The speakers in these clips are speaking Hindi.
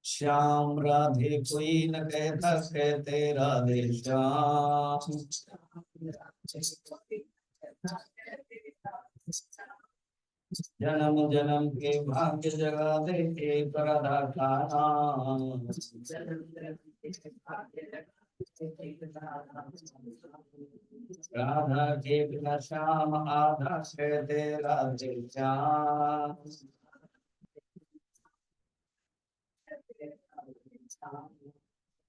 श्याम राधे कोई न कहता, कहते राधे श्याम। जन्म जन्म के भाग्य जगा दे एक राधा का नाम। राधा के बिना श्याम आधा, कहते राधे श्याम।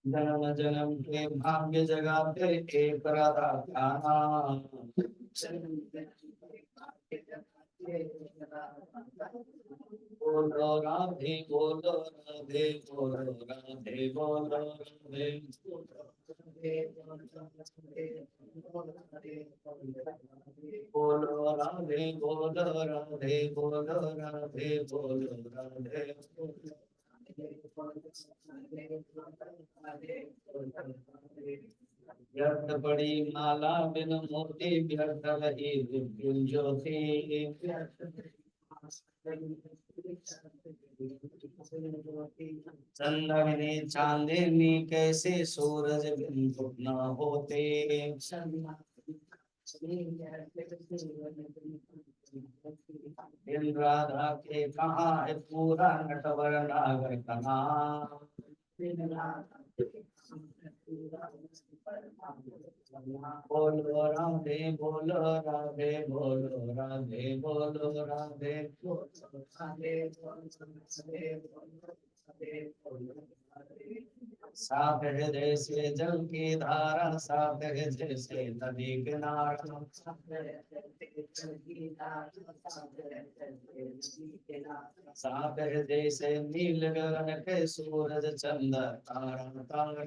जन्म जन्म के भाग्य जगाते एक राधा का नाम। बोलो राधे बोलो राधे बोलो राधे बोलो राधे। बोलो राधे बोलो राधे बोलो राधे बोलो राधे। व्यर्थ पड़ी माला बिन मोती, व्यर्थ रही विद्युत ज्योति। चंद्रमणि चांदनी कैसे, सूरज बिन धूप न होते। इन राधा के कहाँ है पूरा नटवर नागर का नाम। बोलो राधे बोलो राधे बोलो राधे बोलो राधे। साथ है जैसे जल की धारा, साथ है जैसे नदी किनारा। साथ है जैसे नील गगन के, सूरज चंद्र तारा तारा।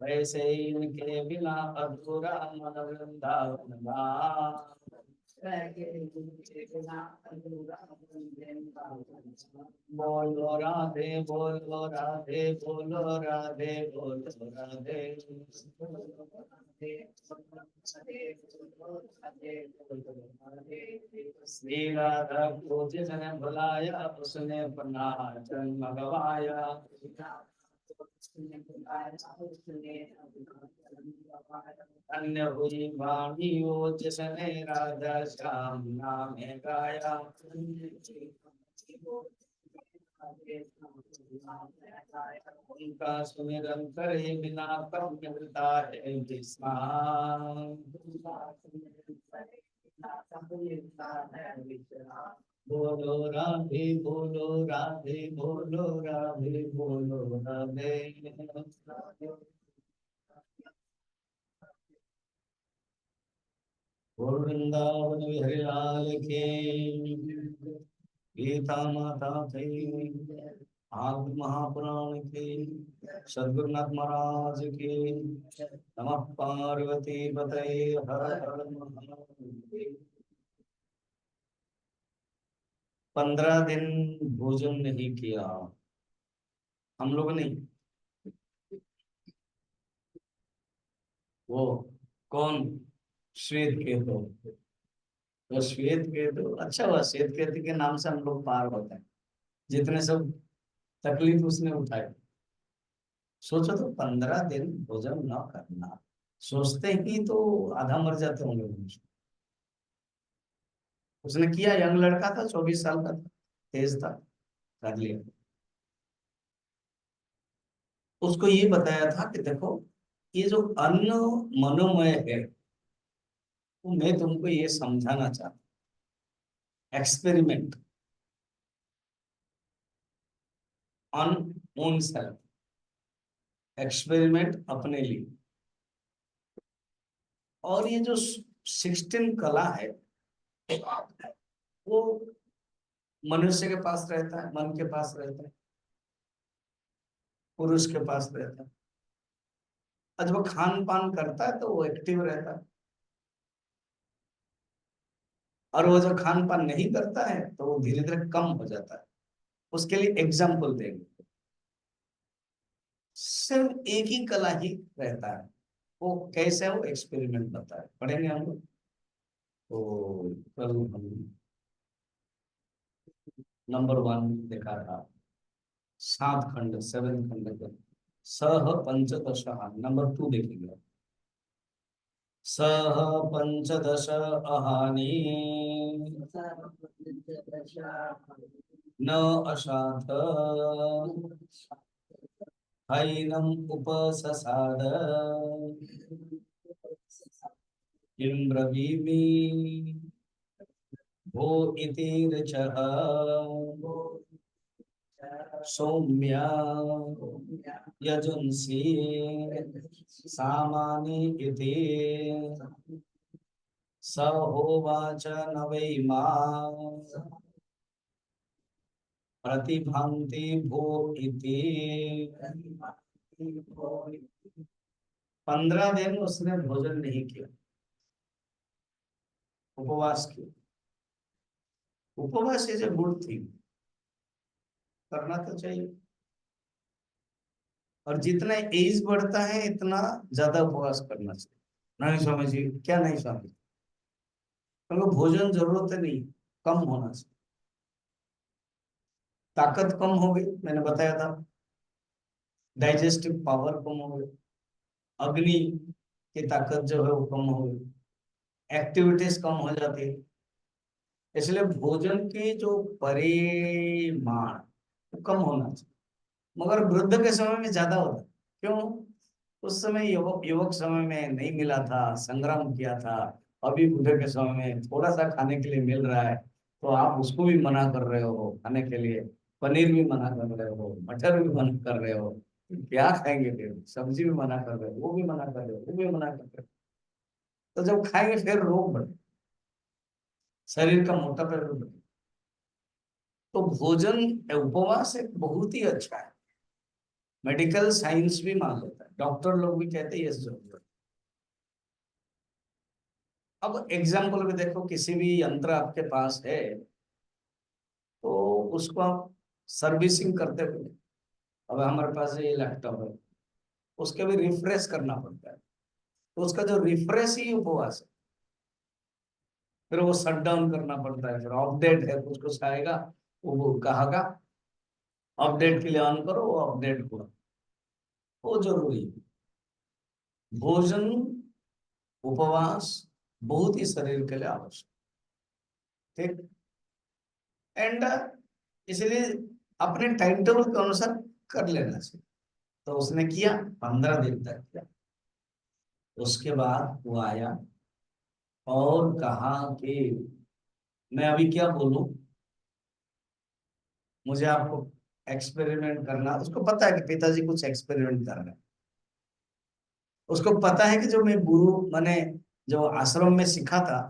वैसे ही इनके बिना अधूरा मन वृंदावन धाम। बोलो राधे बोलो राधे बोलो राधे बोलो राधे। श्री राधा को जिसने बुलाया, उसने अपना जन्म गवाया। अन्य हुई वाणी वो जिसने राधा श्याम नाम गाया। उनका सुमिरन करे बिना कब मिलता है विश्राम। बोलो राधे बोलो राधे बोलो राधे बोलो राधे। बोल वृंदावन बिहारी लाल के, गीता माता की, आदि महापुराण के, सद्गुरुनाथ महाराज के। नमः पार्वती पतये हर हर महादेव। 15 दिन भोजन नहीं किया हम लोग ने। वो कौन? श्वेत केतु। वो श्वेत केतु, अच्छा हुआ श्वेत केतु के नाम से हम लोग पार होते हैं। जितने सब तकलीफ उसने उठाई। सोचो तो 15 दिन भोजन न करना, सोचते ही तो आधा मर जाते होंगे मनुष्य। उसने किया, यंग लड़का था, 24 साल का था, तेज था, कर लिया। उसको ये बताया था कि देखो, ये जो अन्न मनोमय है, वो मैं तुमको ये समझाना चाहता। Experiment on own self, experiment अपने लिए। और ये जो 16 कला है, वो मनुष्य के पास रहता है, मन के पास रहता है, पुरुष के पास रहता है। और जब वो खान पान करता है तो वो एक्टिव रहता है। और वो जो खान पान नहीं करता है तो वो धीरे धीरे कम हो जाता है। उसके लिए एग्जाम्पल देंगे। सिर्फ एक ही कला ही रहता है, वो कैसे, वो एक्सपेरिमेंट बताए, पढ़ेंगे हम लोग। तो कल हम नंबर 1 देखा था, 7 खंड, 7 खंड का सह पंचदश। नंबर 2 देखेंगे, सह पंचदश अहानि न अशाथ हैनम उपससाद किं ब्रवीमि भो इति ऋचः सौम्या यजुंसि सामानि इति स होवाच न वै मां प्रतिभान्ति भो इति। 15 दिन उसने भोजन नहीं किया, उपवास किया। उपवास इज ए गुड थिंग, करना तो चाहिए। और जितना एज बढ़ता है इतना ज्यादा उपवास करना चाहिए। नहीं स्वामी जी, क्या नहीं स्वामी जी? क्योंकि भोजन जरूरत है नहीं, कम होना चाहिए। ताकत कम हो गई, मैंने बताया था, डाइजेस्टिव पावर कम हो गई, अग्नि की ताकत जो है वो कम हो गई, एक्टिविटीज कम हो जाती है। इसलिए भोजन की जो परिमाण वो कम होना चाहिए। मगर वृद्ध के समय में ज्यादा होता है। क्यों? उस समय युवक युवक समय में नहीं मिला था, संग्राम किया था। अभी बूढ़े के समय में थोड़ा सा खाने के लिए मिल रहा है, तो आप उसको भी मना कर रहे हो खाने के लिए। पनीर भी मना कर रहे हो, मटर भी मना कर रहे हो, क्या खाएंगे? फिर सब्जी भी मना कर रहे हो, वो भी मना कर रहे हो, वो भी मना कर रहे हो। तो जब खाएंगे फिर रोग बढ़े, शरीर का मोटापा भी बढ़े। तो भोजन, उपवास एक बहुत ही अच्छा है। मेडिकल साइंस भी मान लेता है, डॉक्टर लोग भी कहते हैं यस जरूर। अब एग्जाम्पल में देखो, किसी भी यंत्र आपके पास है तो उसको आप सर्विसिंग करते हुए, अब हमारे पास ये लैपटॉप है, उसके भी रिफ्रेश करना पड़ता है। तो उसका जो रिफ्रेश ही उपवास है। फिर वो शट डाउन करना पड़ता है, फिर अपडेट है कुछ कुछ आएगा, वो कहागा अपडेट के लिए ऑन करो, वो अपडेट हुआ। वो जरूरी है। भोजन, उपवास बहुत ही शरीर के लिए आवश्यक, ठीक। एंड इसलिए अपने टाइम टेबल के अनुसार कर लेना चाहिए। तो उसने किया, 15 दिन तक किया। उसके बाद वो आया और कहा कि मैं अभी क्या बोलूं, मुझे आपको एक्सपेरिमेंट करना। उसको पता है कि पिताजी कुछ एक्सपेरिमेंट कर रहे हैं। उसको पता है कि जो मैं गुरु मैंने जो आश्रम में सीखा था,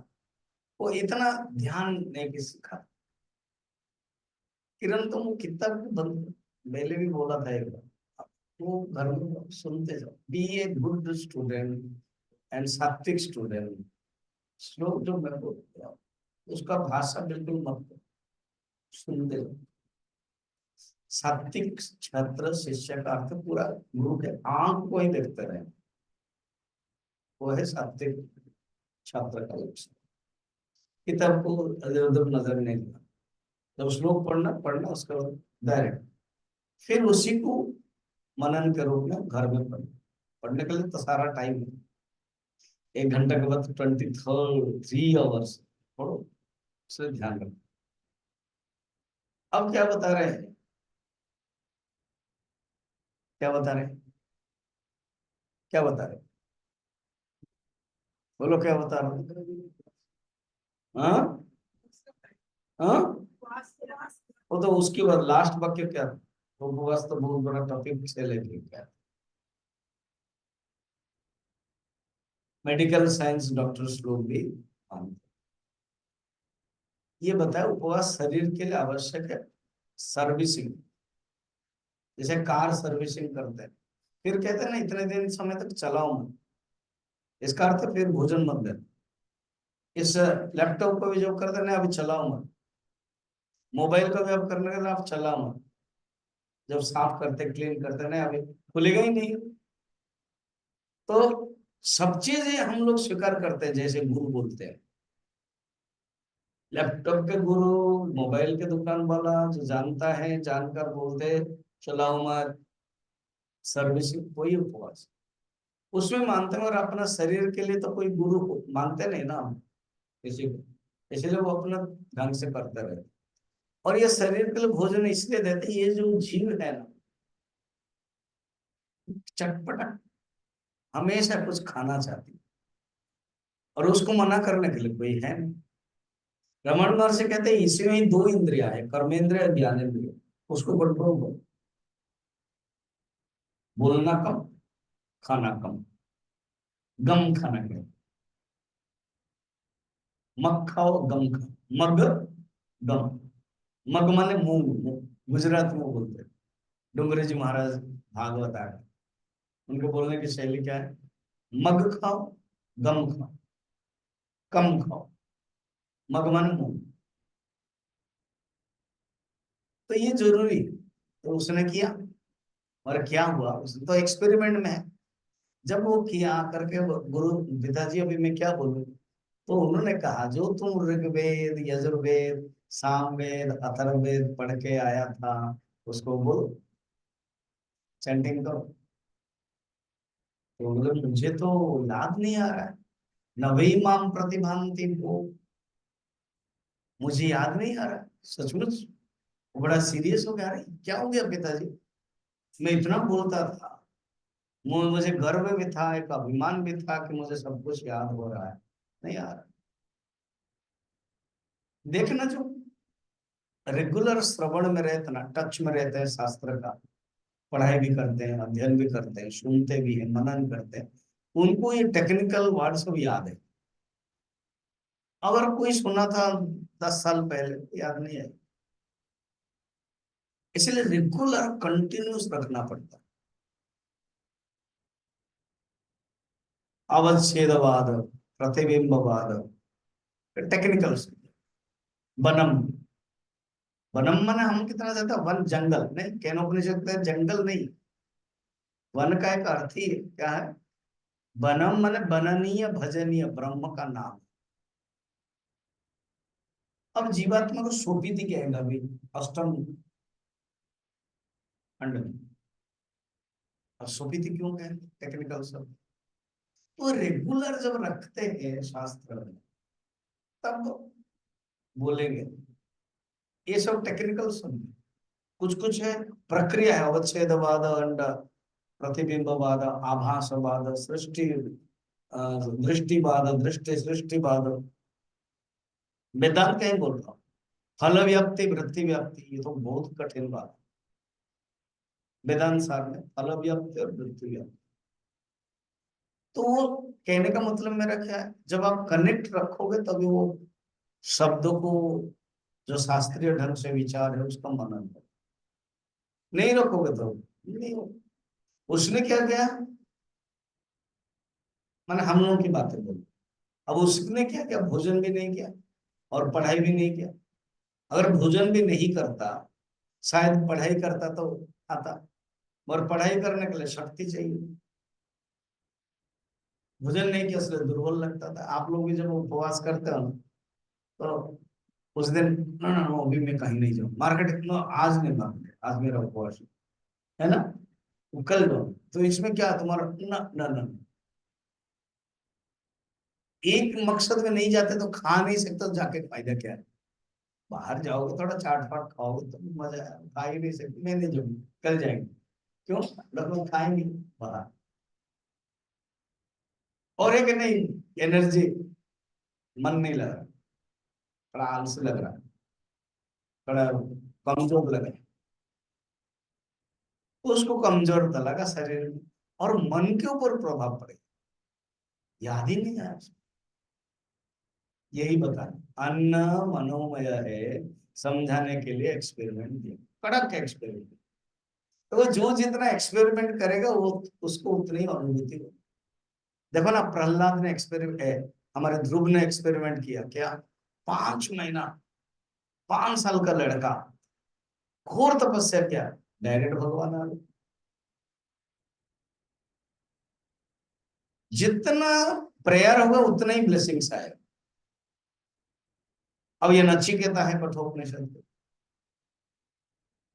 वो इतना ध्यान नहीं कि सीखा। किरण तुम कितना भी बंद, पहले भी बोला था एक बार, वो घर में सुनते जाओ, be a good student and sattvic student. श्लोक जो मैं बोलता हूँ उसका भाषा बिल्कुल मत करो, सुनते जाओ। सात्विक छात्र शिष्य का अर्थ पूरा गुरु के आंख को ही देखते रहे, वो है सात्विक छात्र का लक्षण। किताब को इधर उधर नजर नहीं देना। जब श्लोक पढ़ना पढ़ना, उसका डायरेक्ट, फिर उसी को मनन के रूप में घर में पढ़ना। पढ़ने के लिए तो सारा टाइम है, 1 घंटा के बाद 23 आवर्स पढ़ो, उसे ध्यान रखो। अब क्या बता रहे हैं, क्या बता रहे हैं, क्या बता रहे हैं? बोलो क्या बता रहे हो? हाँ, हाँ। वो तो उसके बाद लास्ट वाक्य क्या था? वो उपवास तो बहुत बड़ा टॉपिक से लेके क्या, मेडिकल साइंस डॉक्टर्स लोग भी मानते हैं। ये बताया उपवास शरीर के लिए आवश्यक है। सर्विसिंग, जैसे कार सर्विसिंग करते हैं, फिर कहते हैं ना इतने दिन समय तक चलाओ मत, इसका अर्थ है फिर भोजन मत देना। इस लैपटॉप को भी जो करते हैं ना, अभी चलाओ मत। मोबाइल का भी अब करने के लिए आप चलाओ मत। जब साफ करते क्लीन करते ना, अभी खुलेगा ही नहीं। तो सब चीजें हम लोग स्वीकार करते हैं, जैसे गुरु बोलते हैं। लैपटॉप के गुरु, मोबाइल के दुकान वाला जो जानता है, जानकर बोलते चलाओ मत, सर्विसिंग, कोई उपवास उसमें मानते हैं। और अपना शरीर के लिए तो कोई गुरु मानते नहीं ना हम किसी को, इसलिए वो अपना ढंग से करते रहते। और ये शरीर के लिए भोजन इसलिए देते, ये जो जीव है ना, चटपटा हमेशा कुछ खाना चाहती है, और उसको मना करने के लिए कोई है नहीं। रमन महर्षि कहते हैं इसमें ही दो इंद्रिया है, कर्मेंद्रिय और ज्ञानेंद्रिय, उसको कंट्रोल करो। बोलना कम, खाना कम, गम खाना कम। मग खाओ, गम खाओ। मग, गम। मग माने मूंग, गुजरात में बोलते हैं। डोंगरे जी महाराज भागवत आए, उनके बोलने की शैली क्या है? मग खाओ, गम खाओ, कम खाओ। मग माने मूंग। तो ये जरूरी है। तो उसने किया, और क्या हुआ, उसने तो एक्सपेरिमेंट में है। जब वो किया करके गुरु पिताजी, अभी मैं क्या बोलूं, तो उन्होंने कहा जो तुम ऋग्वेद, यजुर्वेद, सामवेद, अथर्ववेद पढ़ के आया था, उसको बोल, चैंटिंग करो। तो बोले मुझे तो याद नहीं आ रहा है। नवई माम प्रतिभांति वो, मुझे याद नहीं आ रहा, सचमुच। वो बड़ा सीरियस हो गया, अरे क्या हो गया पिताजी, मैं इतना बोलता था, मुझे गर्व भी था, एक अभिमान भी था कि मुझे सब कुछ याद हो रहा है, नहीं यार। देखना, जो रेगुलर श्रवण में रहते ना, टच में रहते हैं शास्त्र का, पढ़ाई भी करते हैं, अध्ययन भी करते हैं, सुनते भी हैं, मनन करते हैं, उनको ये टेक्निकल वर्ड सब याद है। अगर कोई सुना था 10 साल पहले, याद नहीं है। इसलिए रेगुलर कंटिन्यूस रखना पड़ता है। अवच्छेदवाद, प्रतिबिंबवाद, टेक्निकल। वनम, वनम माने हम कितना ज्यादा, वन जंगल नहीं, केनोपनिषद में जंगल नहीं, वन का एक अर्थ ही क्या है, वनम माने बननीय भजनीय ब्रह्म का नाम। अब जीवात्मा को सोपीति कहेगा अभी, अष्टम खंड में। अब सोपीति क्यों कहें, टेक्निकल शब्द। तो रेगुलर जब रखते हैं शास्त्र में, तब बोलेंगे। ये सब टेक्निकल शब्द, कुछ कुछ है, प्रक्रिया है, अवच्छेदवाद, अंड, प्रतिबिंबवाद, आभासवाद, सृष्टि, दृष्टिवाद, दृष्टि सृष्टिवाद। वेदांत कहीं बोल रहा हूँ, फल व्याप्ति, वृत्ति व्याप्ति, ये तो बहुत कठिन बात है वेदांत सार में, फल व्याप्ति और वृत्ति व्याप्ति। तो वो कहने का मतलब मेरा क्या है, जब आप कनेक्ट रखोगे तभी वो शब्दों को, जो शास्त्रीय ढंग से विचार है उसका मनन करो। नहीं रखोगे तो नहीं हो। उसने क्या किया, मैंने हम लोगों की बातें बोली। अब उसने क्या किया, भोजन भी नहीं किया और पढ़ाई भी नहीं किया। अगर भोजन भी नहीं करता, शायद पढ़ाई करता तो आता, और पढ़ाई करने के लिए शक्ति चाहिए। भोजन नहीं किया इसलिए दुर्बल लगता था। आप लोग भी जब उपवास करते हो तो उस दिन, ना ना ना, अभी मैं कहीं नहीं जाऊँ मार्केट, no, आज नहीं, मार्केट आज मेरा उपवास है ना, वो कल जाओ। तो इसमें क्या तुम्हारा, ना ना ना, एक मकसद में नहीं जाते तो खा नहीं सकते, तो जाके फायदा क्या है। बाहर जाओगे थोड़ा चाट फाट खाओगे तो मजा है, खा ही नहीं सकते, मैं नहीं जाऊंगी, कल जाएंगे। क्यों, लोग खाएंगे बाहर। और एक नहीं, एनर्जी, मन नहीं लग रहा, थोड़ा आलस लग रहा है, थोड़ा कमजोर लग रहा है, तो उसको कमजोर तो लगा शरीर में, और मन के ऊपर प्रभाव पड़ेगा, याद ही नहीं आया। यही बता, अन्न मनोमय है, समझाने के लिए एक्सपेरिमेंट दिया, कड़क एक्सपेरिमेंट। तो वो जो जितना एक्सपेरिमेंट करेगा वो, उसको उतनी ही अनुभूति हो। देखो ना, प्रहलाद ने एक्सपेरिमेंट, हमारे ध्रुव ने एक्सपेरिमेंट किया क्या, 5 महीना, 5 साल का लड़का, घोर तपस्या क्या, डायरेक्ट भगवान आ गए। जितना प्रेयर होगा उतना ही ब्लेसिंग्स आएगा। अब ये नचिकेता है कठोपनिषद के,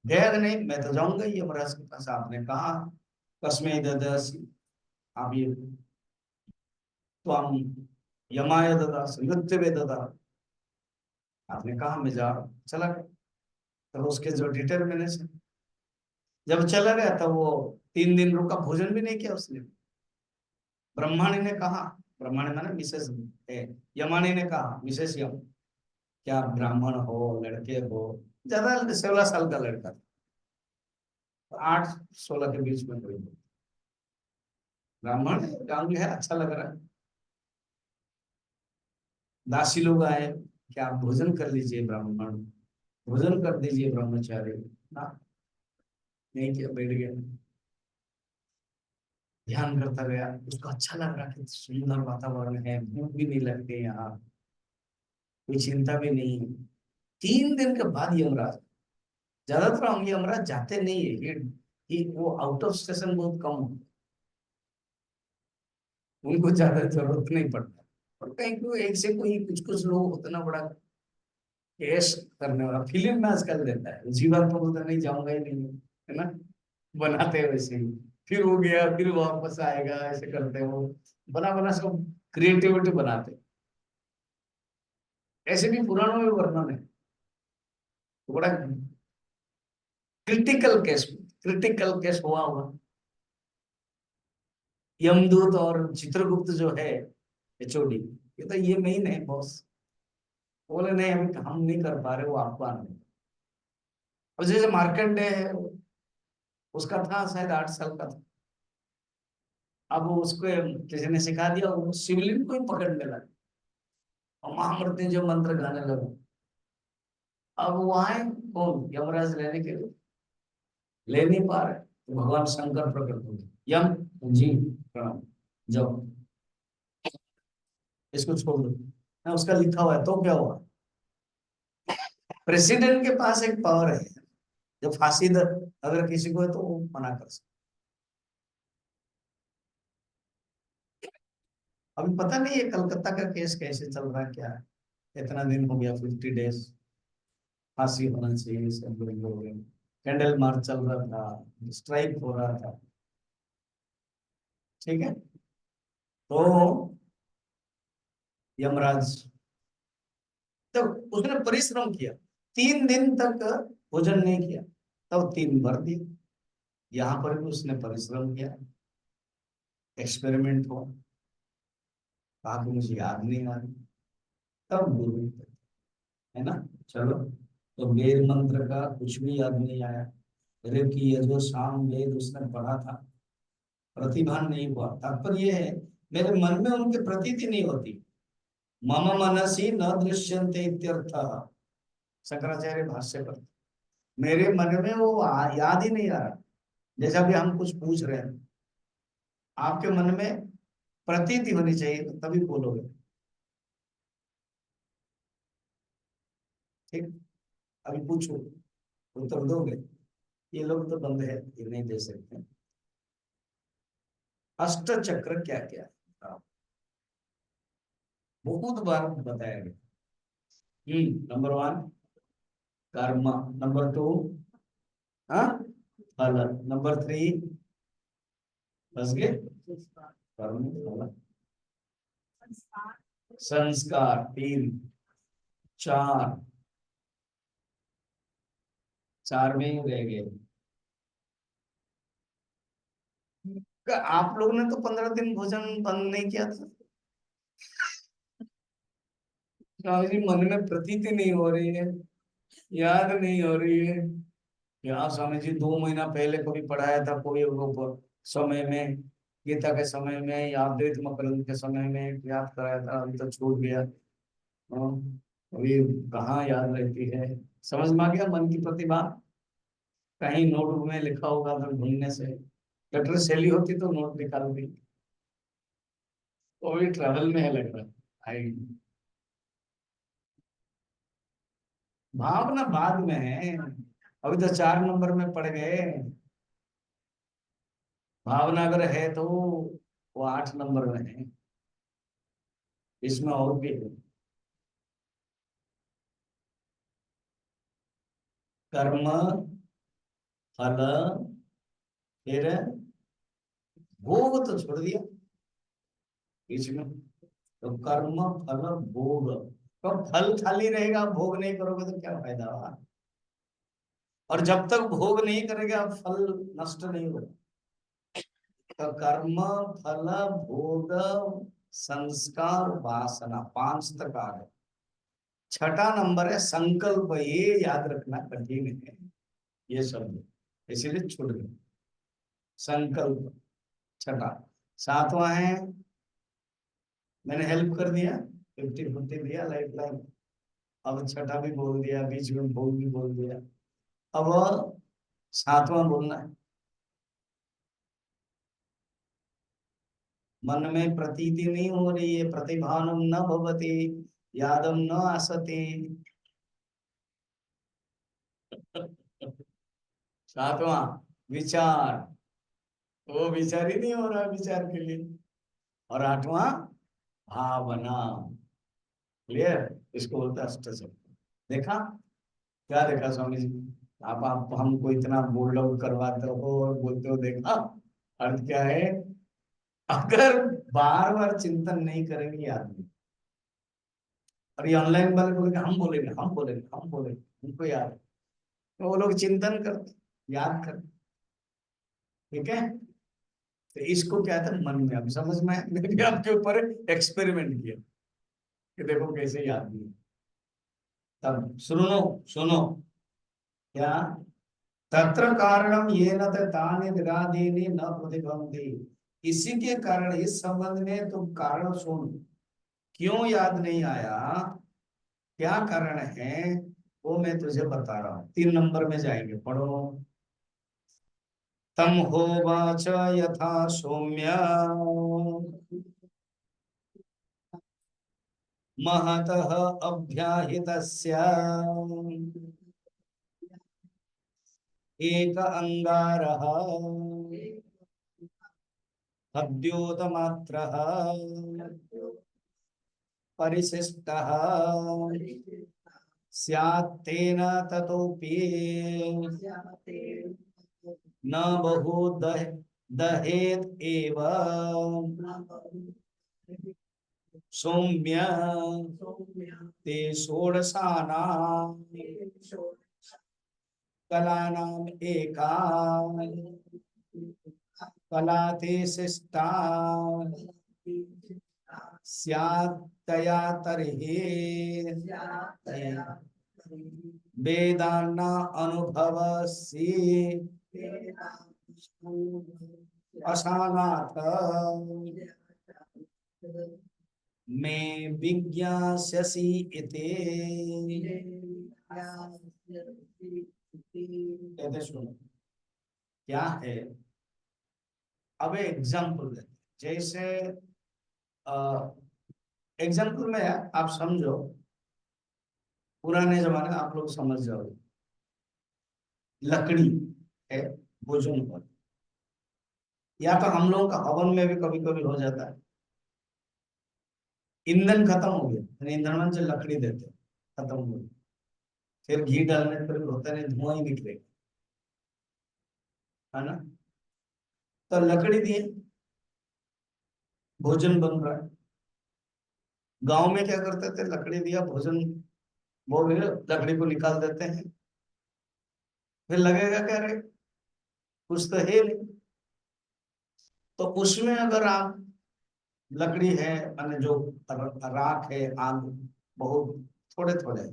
गया कि नहीं, मैं तो जाऊंगा ही यमराज के पास। आपने कहा कस्मै ददासि, आप ये तो हम यमाय ददासि मृत्युवे ददा, आपने कहा मैं जा रहा हूं, चला गया। तो उसके जो डिटेल मैंने से जब चला गया तब वो 3 दिन रुका, भोजन भी नहीं किया उसने। ब्रह्माणी ने कहा, ब्रह्माणी माने मिसेस यमानी ने कहा, मिसेस यम, क्या आप ब्राह्मण हो, लड़के हो, ज्यादा 16 साल का लड़का था, 8-16 के बीच में कोई ब्राह्मण है, गांव है, अच्छा लग रहा है। दासी लोग आए, क्या आप भोजन कर लीजिए ब्राह्मण, भोजन कर दीजिए ब्रह्मचारी ना, नहीं किया, बैठ गया, ध्यान करता गया। उसको अच्छा लग रहा कि सुंदर वातावरण है, भूख भी नहीं लगती यहाँ, कोई चिंता भी नहीं है। 3 दिन के बाद यमराज, ज्यादातर हम यमराज जाते नहीं है ये वो आउट ऑफ स्टेशन बहुत कम होते हैं, उनको ज्यादा जरूरत नहीं पड़ता। और कहीं कोई एक से कोई कुछ कुछ लोग उतना बड़ा केस करने वाला फिल्म में आजकल देता है, जीवन तो बोलता नहीं जाऊंगा ही नहीं, है ना, बनाते हैं वैसे ही, फिर हो गया फिर वापस आएगा, ऐसे करते हैं वो, बना बना सब क्रिएटिविटी बनाते हैं। ऐसे भी पुराणों में वर्णन है, तो बड़ा क्रिटिकल केस हुआ हुआ। यमदूत और चित्रगुप्त जो है एचओडी, ये तो ये मेन है बॉस, बोले नहीं हम नहीं कर पा रहे, वो आपको आना है। और जैसे मार्कंडे है, उसका था शायद 8 साल का था, अब उसको किसी ने सिखा दिया, वो शिवलिंग को ही पकड़ने लगा और महामृत्युंजय मंत्र गाने लगा। अब वो आए कौन, यमराज लेने के लिए, ले नहीं पा रहे, तो भगवान शंकर प्रकट हो गए, यम जी प्रणाम, जाओ इसको छोड़ दो ना, उसका लिखा हुआ है, तो क्या हुआ, प्रेसिडेंट के पास एक पावर है, जो फांसी दर अगर किसी को है तो वो मना कर सकते। अभी पता नहीं है कलकत्ता का केस कैसे चल रहा है, क्या है, इतना दिन हो गया, 50 डेज, फांसी होना चाहिए सब लोग, कैंडल मार्च चल रहा था, स्ट्राइक हो रहा था, ठीक है। तो यमराज, तो उसने परिश्रम किया, 3 दिन तक भोजन नहीं किया, तब 3 भर दिए। यहाँ पर भी उसने परिश्रम किया, एक्सपेरिमेंट हुआ, कहा कि मुझे याद नहीं आ रही, तब गुरु, है ना, चलो। तो वेद मंत्र का कुछ भी याद नहीं आया, ऋग की यजु साम वेद उसने पढ़ा था, प्रतिभा नहीं हुआ। तात्पर्य ये है, मेरे मन में उनके प्रतीति नहीं होती, मम मनसी न दृश्यन्ते इत्यर्थः, शंकराचार्य भाष्य पर, मेरे मन में वो याद ही नहीं आ रहा। जैसा भी हम कुछ पूछ रहे हैं, आपके मन में प्रतीति होनी चाहिए, तो तभी बोलोगे, ठीक। अभी पूछो, उत्तर दोगे, ये लोग तो बंद है, ये नहीं दे सकते। अष्ट चक्र क्या क्या है, बहुत बार बताया गया। नंबर 1 कर्म, नंबर 2 हाँ फल, नंबर 3 बस गए, कर्म फल संस्कार, 3 4, 4 में ही रह गए। आप लोगों ने तो 15 दिन भोजन बंद नहीं किया था, स्वामी जी मन में प्रतीति नहीं हो रही है, याद नहीं हो रही है। यहाँ स्वामी जी 2 महीना पहले कभी पढ़ाया था, कोई वो समय में, गीता के समय में या अद्वैत मकरंद के समय में याद कराया था, अभी तो छूट गया। हाँ, अभी कहाँ याद रहती है, समझ में आ गया मन की प्रतिभा, कहीं नोटबुक में लिखा होगा तो ढूंढने से, लेटर सैली होती तो नोट निकालती, वो भी ट्रैवल में है लग रहा है, आई भावना बाद में है, अभी तो 4 नंबर में पड़ गए, भावना अगर है तो वो 8 नंबर में है, इसमें और भी है। कर्म फल, फिर भोग तो छोड़ दिया बीच में। तो कर्म फल भोग, तो फल खाली रहेगा, भोग नहीं करोगे तो क्या फायदा हुआ। और जब तक भोग नहीं करेगा फल नष्ट नहीं होगा। तो कर्म फल भोग संस्कार वासना, 5 तक आ गए। छठा नंबर है संकल्प, ये याद रखना कठिन है ये शब्द, इसीलिए छूट गए। संकल्प छठा। सातवां है, मैंने हेल्प कर दिया, 50-50 दिया, लाइफ लाइन। अब छठा भी बोल दिया, बीच में भोग भी बोल दिया। अब सातवां बोलना है। मन में प्रतीति नहीं हो रही है, प्रतिभानम न भवति, यादम न आसते। सातवां विचार, वो विचार ही नहीं हो रहा विचार के लिए। और आठवां भावना। क्लियर, इसको बोलते हैं अष्ट चक्र। देखा, क्या देखा स्वामी जी, आप हमको इतना बोल्ड आउट करवाते हो और बोलते हो, देखा अर्थ क्या है। अगर बार बार चिंतन नहीं करेंगे आदमी, और ये ऑनलाइन वाले बोलेंगे हम बोलेंगे हम बोलेंगे हम बोलेंगे, उनको याद है, तो वो लोग चिंतन करते, याद करते। ठीक है, तो इसको क्या था मन में, अब समझ में आया? मैंने भी आपके ऊपर एक्सपेरिमेंट किया कि देखो कैसे याद नहीं। तब सुनो, सुनो क्या, तत्र कारणम येन तानि विरादीनि न प्रतिभन्ति। इसी के कारण, इस संबंध में तुम कारण सुन, क्यों याद नहीं आया, क्या कारण है, वो मैं तुझे बता रहा हूं। 3 नंबर में जाएंगे, पढ़ो। तम होवाच यथा सौम्य महतः अभ्याहितस्य एक अंगारः हव्योतमात्रः परिशिष्टः स्यात्तेन ततोऽपि न बहु दहेत एव सौम्य ते षोडशानां कलानाम् एका कला ते शिष्टा स्यात् तया तर्हि वेदान्न अनुभवसि अशानाथ मैं विज्ञास्यसि इति। कहते सुनो क्या है। अब एग्जाम्पल देते, जैसे एग्जाम्पल में आप समझो, पुराने जमाने में आप लोग समझ जाओगे, लकड़ी है भोजन पर, या तो हम लोगों का हवन में भी कभी कभी हो जाता है, ईंधन खत्म हो गया, ईंधन में जो लकड़ी देते हैं, खत्म हो गया, फिर घी डालने पर भी होता नहीं, धुआं ही निकलेगा, है ना। तो लकड़ी दिए, भोजन बन रहा है। गांव में क्या करते थे, लकड़ी दिया भोजन, वो भी लकड़ी को निकाल देते हैं, फिर लगेगा क्या रे, कुछ तो है नहीं। तो उसमें अगर आप, लकड़ी है माने जो राख है, आग बहुत थोड़े थोड़े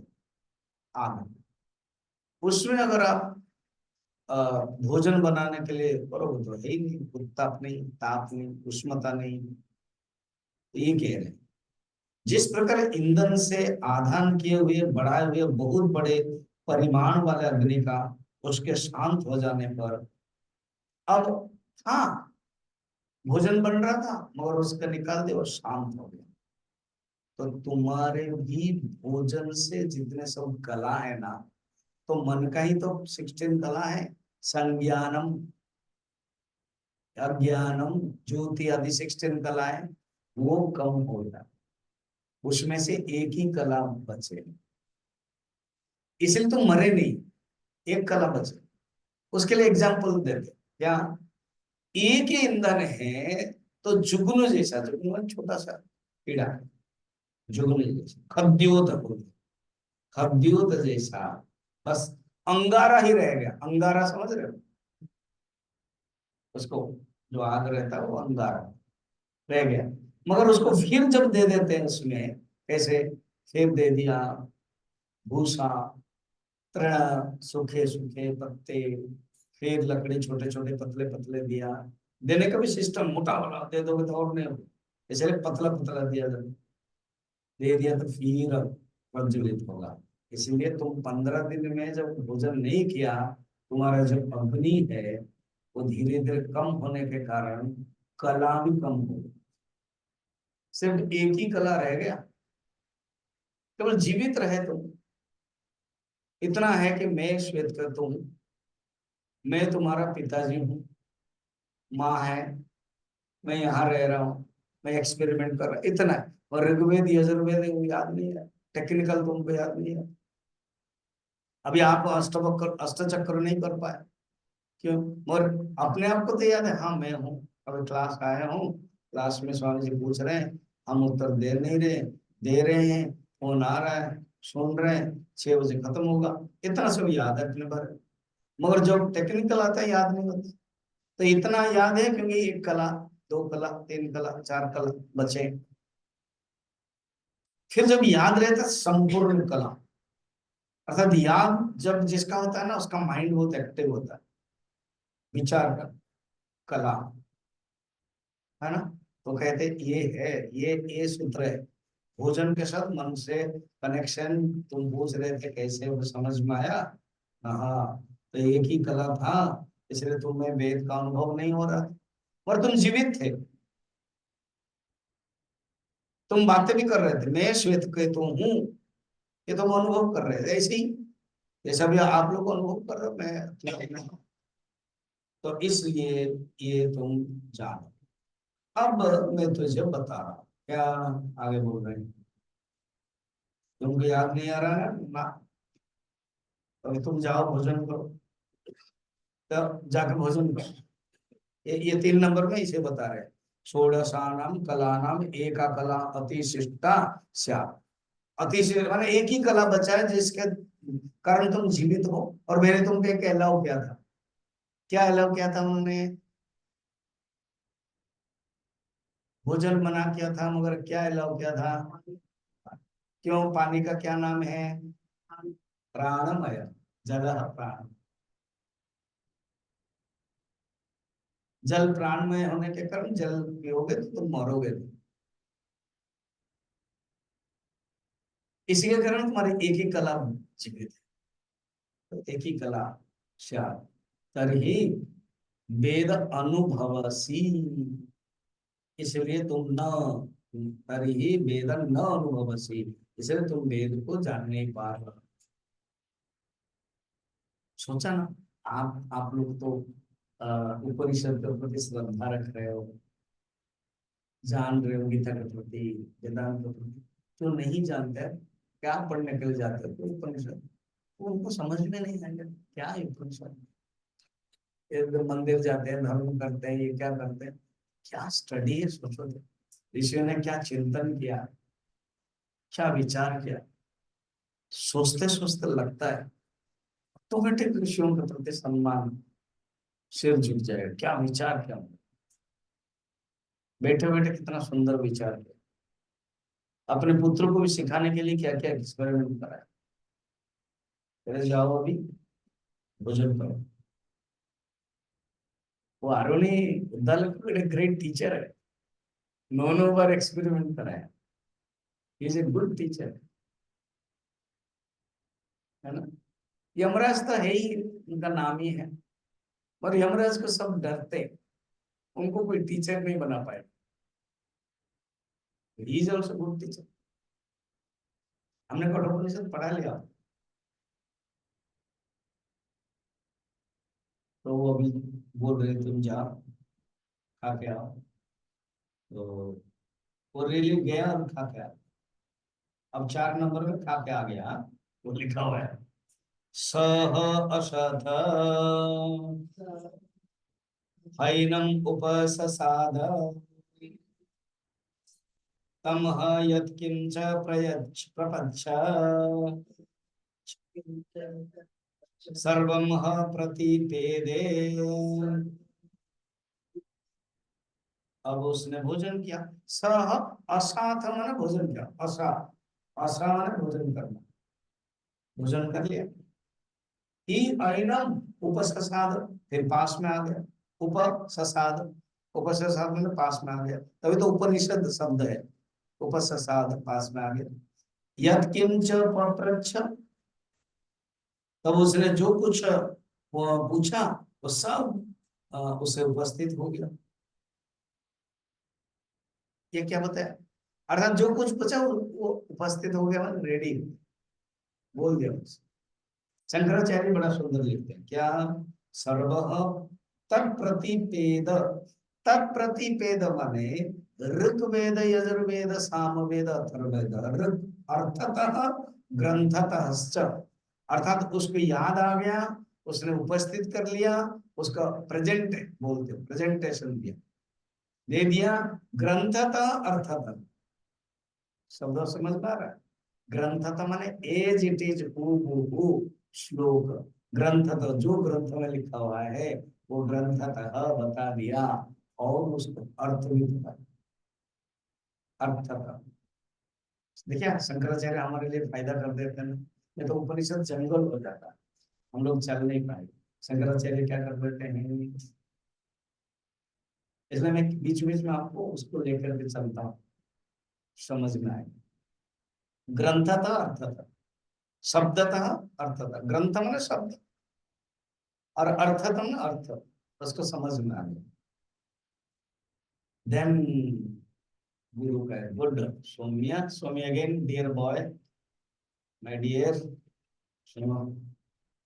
आग, उसमें अगर आप अ, भोजन बनाने के लिए करोगे तो है ही नहीं, उत्ताप नहीं, ताप नहीं, उष्णता नहीं। तो ये कह रहे हैं, जिस प्रकार ईंधन से आधान किए हुए बढ़ाए हुए बहुत बड़े परिमाण वाले अग्नि का उसके शांत हो जाने पर, अब हाँ भोजन बन रहा था मगर उसका निकाल दिया और शांत हो गया। तो तुम्हारे भी भोजन से जितने सब कला है ना, तो मन का ही तो 16 कला है। संज्ञानम, अज्ञानम, ज्योति आदि 16 कला है, वो कम हो जाए, उसमें से एक ही कला बचे, इसलिए तुम मरे नहीं। एक कला बचे। उसके लिए एग्जाम्पल देते क्या, एक ही ईंधन है तो जुगनू जैसा, जुगनू है छोटा सा कीड़ा, जुगनू जैसा, खद्योत बोलते, खद्योत जैसा, बस अंगारा ही रह गया, अंगारा समझ रहे हो उसको, जो आग रहता है वो अंगारा रह गया। मगर उसको फिर जब दे देते हैं उसमें, कैसे, फिर दे दिया भूसा, तृण सूखे सूखे पत्ते, फिर लकड़ी छोटे छोटे पतले पतले दिया, देने का भी सिस्टम, मोटा वाला दे दोगे तो और नहीं होगा, इसलिए पतला पतला दिया जब दे दिया तो फिर प्रज्वलित होगा। इसलिए तुम 15 दिन में जब भोजन नहीं किया, तुम्हारा जो अग्नि है वो धीरे धीरे कम होने के कारण कला भी कम हो गई, सिर्फ एक ही कला रह गया, केवल जीवित रहे तुम। इतना है कि मैं श्वेत कर तुम, मैं तुम्हारा पिताजी हूँ, माँ है, मैं यहाँ रह रहा हूँ, मैं एक्सपेरिमेंट कर रहा, इतना है। और ऋग्वेद यजुर्वेद वो याद नहीं है, टेक्निकल तुमको याद नहीं है। अभी आप अष्टवक्र अष्टचक्र नहीं कर पाए, क्यों? और अपने आप को तो याद है, हाँ मैं हूँ, अभी क्लास आया हूँ, क्लास में स्वामी जी पूछ रहे हैं, हम उत्तर दे नहीं रहे, दे रहे हैं, फोन आ रहा है, सुन रहे हैं, 6 बजे खत्म होगा, इतना सब याद है अपने बारे में। मगर जब टेक्निकल आता है याद नहीं होता। तो इतना याद है क्योंकि एक कला, दो कला, तीन कला, चार कला बचे। फिर जब याद रहता है संपूर्ण कला, अर्थात याद जब जिसका होता है ना, उसका माइंड बहुत एक्टिव होता है, विचार का कला, है ना। तो कहते ये है, ये सूत्र है, भोजन के साथ मन से कनेक्शन। तुम पूछ रहे थे कैसे, वो समझ में आया। हाँ, तो एक ही कला था, इसलिए तुम्हें वेद का अनुभव नहीं हो रहा था, और तुम जीवित थे, तुम बातें भी कर रहे थे, मैं श्वेत केतु हूँ, ये तुम अनुभव कर रहे थे ऐसे ही, जैसा भी आप लोग अनुभव कर रहे हो, मैं अपने हूँ। तो इसलिए ये तुम जानो। अब मैं तुझे बता रहा हूँ क्या, आगे बोल रहे हैं, तुमको याद नहीं आ रहा है ना, अभी तुम जाओ भोजन करो, तब जाके भोजन करो। ये 3 नंबर में इसे बता रहे हैं, षोडशानाम कलानाम एका कला अतिशिष्टा स्यात्। अतिशिष्ट माने एक ही कला बचा है जिसके कारण तुम जीवित हो। और मैंने तुमको एक अलाउ किया था, क्या अलाउ किया था उन्होंने, भोजन मना किया था, मगर क्या अलाउ किया था, क्यों, पानी का क्या नाम है, प्राणमय, जल प्राण, जल प्राणमय होने के कारण जल पियोगे तो तुम मरोगे नहीं। इसी के कारण तुम्हारी एक ही कला जीवित है, तो एक ही कला शायद, तभी वेद अनुभवसी, इसलिए तुम न, तभी वेद न अनुभवसी, इसलिए तुम वेद को जान नहीं पा रहे हो। सोचा ना, आप लोग तो उपनिषद के प्रति श्रद्धा रख रहे हो, जान रहे हो गीता के प्रति, वेदांत के प्रति, जो नहीं जानते हैं, क्या पढ़ने के लिए जाते हैं तो उपनिषद, वो उनको समझ में नहीं आएगा क्या है उपनिषद। एकदम मंदिर जाते हैं, धर्म करते हैं, ये क्या करते हैं, क्या स्टडी है, सोचो तो। ऋषियों ने क्या चिंतन किया, क्या विचार किया, सोचते सोचते लगता है ऑटोमेटिक ऋषियों के प्रति सम्मान, सिर झुक जाएगा, क्या विचार क्या, बैठे बैठे कितना सुंदर विचार किया। अपने पुत्र को भी सिखाने के लिए क्या क्या एक्सपेरिमेंट करा है। पहले जाओ अभी भोजन करो। वो आरोनी उद्दालक बड़े ग्रेट टीचर है, 9 बार एक्सपेरिमेंट कराया, इज ए गुड टीचर, है ना। यमराज तो है ही, उनका नाम ही है, और यमराज को सब डरते हैं, उनको कोई टीचर नहीं बना पाया, he is also good teacher. हमने कठोपनिषद पढ़ा लिया, तो वो अभी बोल रहे तुम जाओ खा के आओ, तो वो रेली गया और खा के आया। अब 4 नंबर में खा के आ गया, हाँ? वो लिखा हुआ है, सह अशथ हैनम उपससाद तम यत्किंच प्रयच्छ प्रपच्छ सर्वं प्रतिपेदे। अब उसने भोजन किया। सह असाथ माने भोजन किया। असा असा माने भोजन करना। भोजन कर लिया। ही अरिणम उपससाद, फिर पास में आ गया। उपससाद, उपससाद मतलब पास में आ गया, तभी तो उपनिषद शब्द है। उपससाद पास में आ गया। यत किंच पप्रच्छ, तब उसने जो कुछ वो पूछा वो सब उसे उपस्थित हो गया। ये क्या बताया? अर्थात जो कुछ पूछा वो उपस्थित हो गया, मतलब रेडी बोल दिया उसे। शंकराचार्य बड़ा सुंदर लिखते हैं क्या? सर्व तत्प्रतिपेद। तत्प्रतिपेद माने ऋग्वेद यजुर्वेद सामवेद अथर्ववेद। ऋग अर्थतः ग्रंथतः, अर्थात उसको याद आ गया, उसने उपस्थित कर लिया, उसका प्रेजेंट बोलते हो, प्रेजेंटेशन दिया, दे दिया। ग्रंथतः अर्थतः शब्द समझ पा रहा है? ग्रंथतः माने एज इट इज, हु श्लोक। ग्रंथतः जो ग्रंथ में लिखा हुआ है वो ग्रंथतः बता दिया, और उसका अर्थ भी बता दिया। अर्थतः देखिए, शंकराचार्य हमारे लिए फायदा कर देते हैं ना। नहीं तो उपनिषद जंगल हो जाता, हम लोग चल नहीं पाए। शंकराचार्य क्या कर देते हैं, इसलिए मैं बीच बीच में आपको उसको लेकर के चलता हूँ, समझ में आए। ग्रंथतः अर्थतः, शब्दतः अर्थतः। ग्रंथ माने शब्द, और अर्थतः अर्थ, उसको समझ में आ गया। देन गुरु का good Saumya, Saumya again dear boy, my dear, सुनो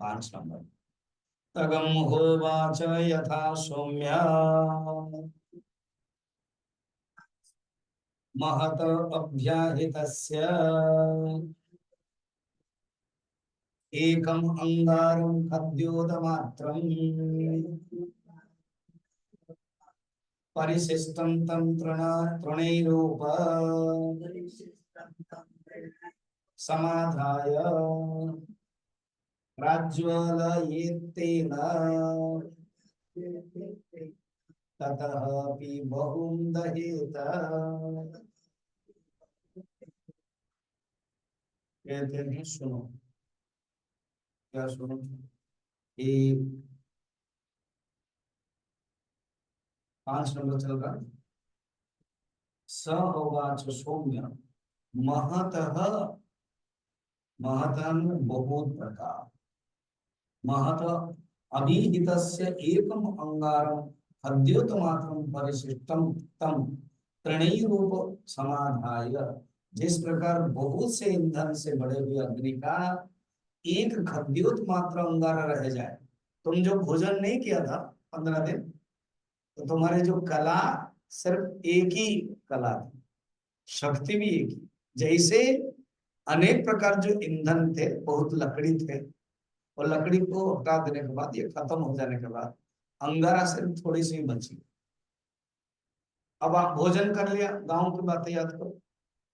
5 नंबर। तगम होवाच यथा सौम्या महत अभ्याहितस्य एकम अंगारं खद्योतमात्रं परिशिष्टं तं तृणैरूप समाधाय प्राज्वलयेत्तेन ततः बहुं दहेत। कहते हैं सुनो, क्या सुनो? ये 5 नंबर चल रहा है। स होवाच सौम्य महतः, महतः बहुत प्रकार, महत अभिहितस्य एकम अंगारम अद्योतमात्रम परिशिष्टम तम तृणीरूप समाधाय। जिस प्रकार बहुत से ईंधन से बड़े हुए अग्नि का एक खद्योत मात्र अंगारा रह जाए। तुम जो भोजन नहीं किया था 15 दिन, तो तुम्हारे जो कला सिर्फ एक ही कला थी, शक्ति भी एक ही। जैसे अनेक प्रकार जो ईंधन थे, बहुत लकड़ी थे, और लकड़ी को हटा देने के बाद, ये खत्म हो जाने के बाद अंगारा सिर्फ थोड़ी सी बची। अब आप भोजन कर लिया, गांव की बातें याद करो।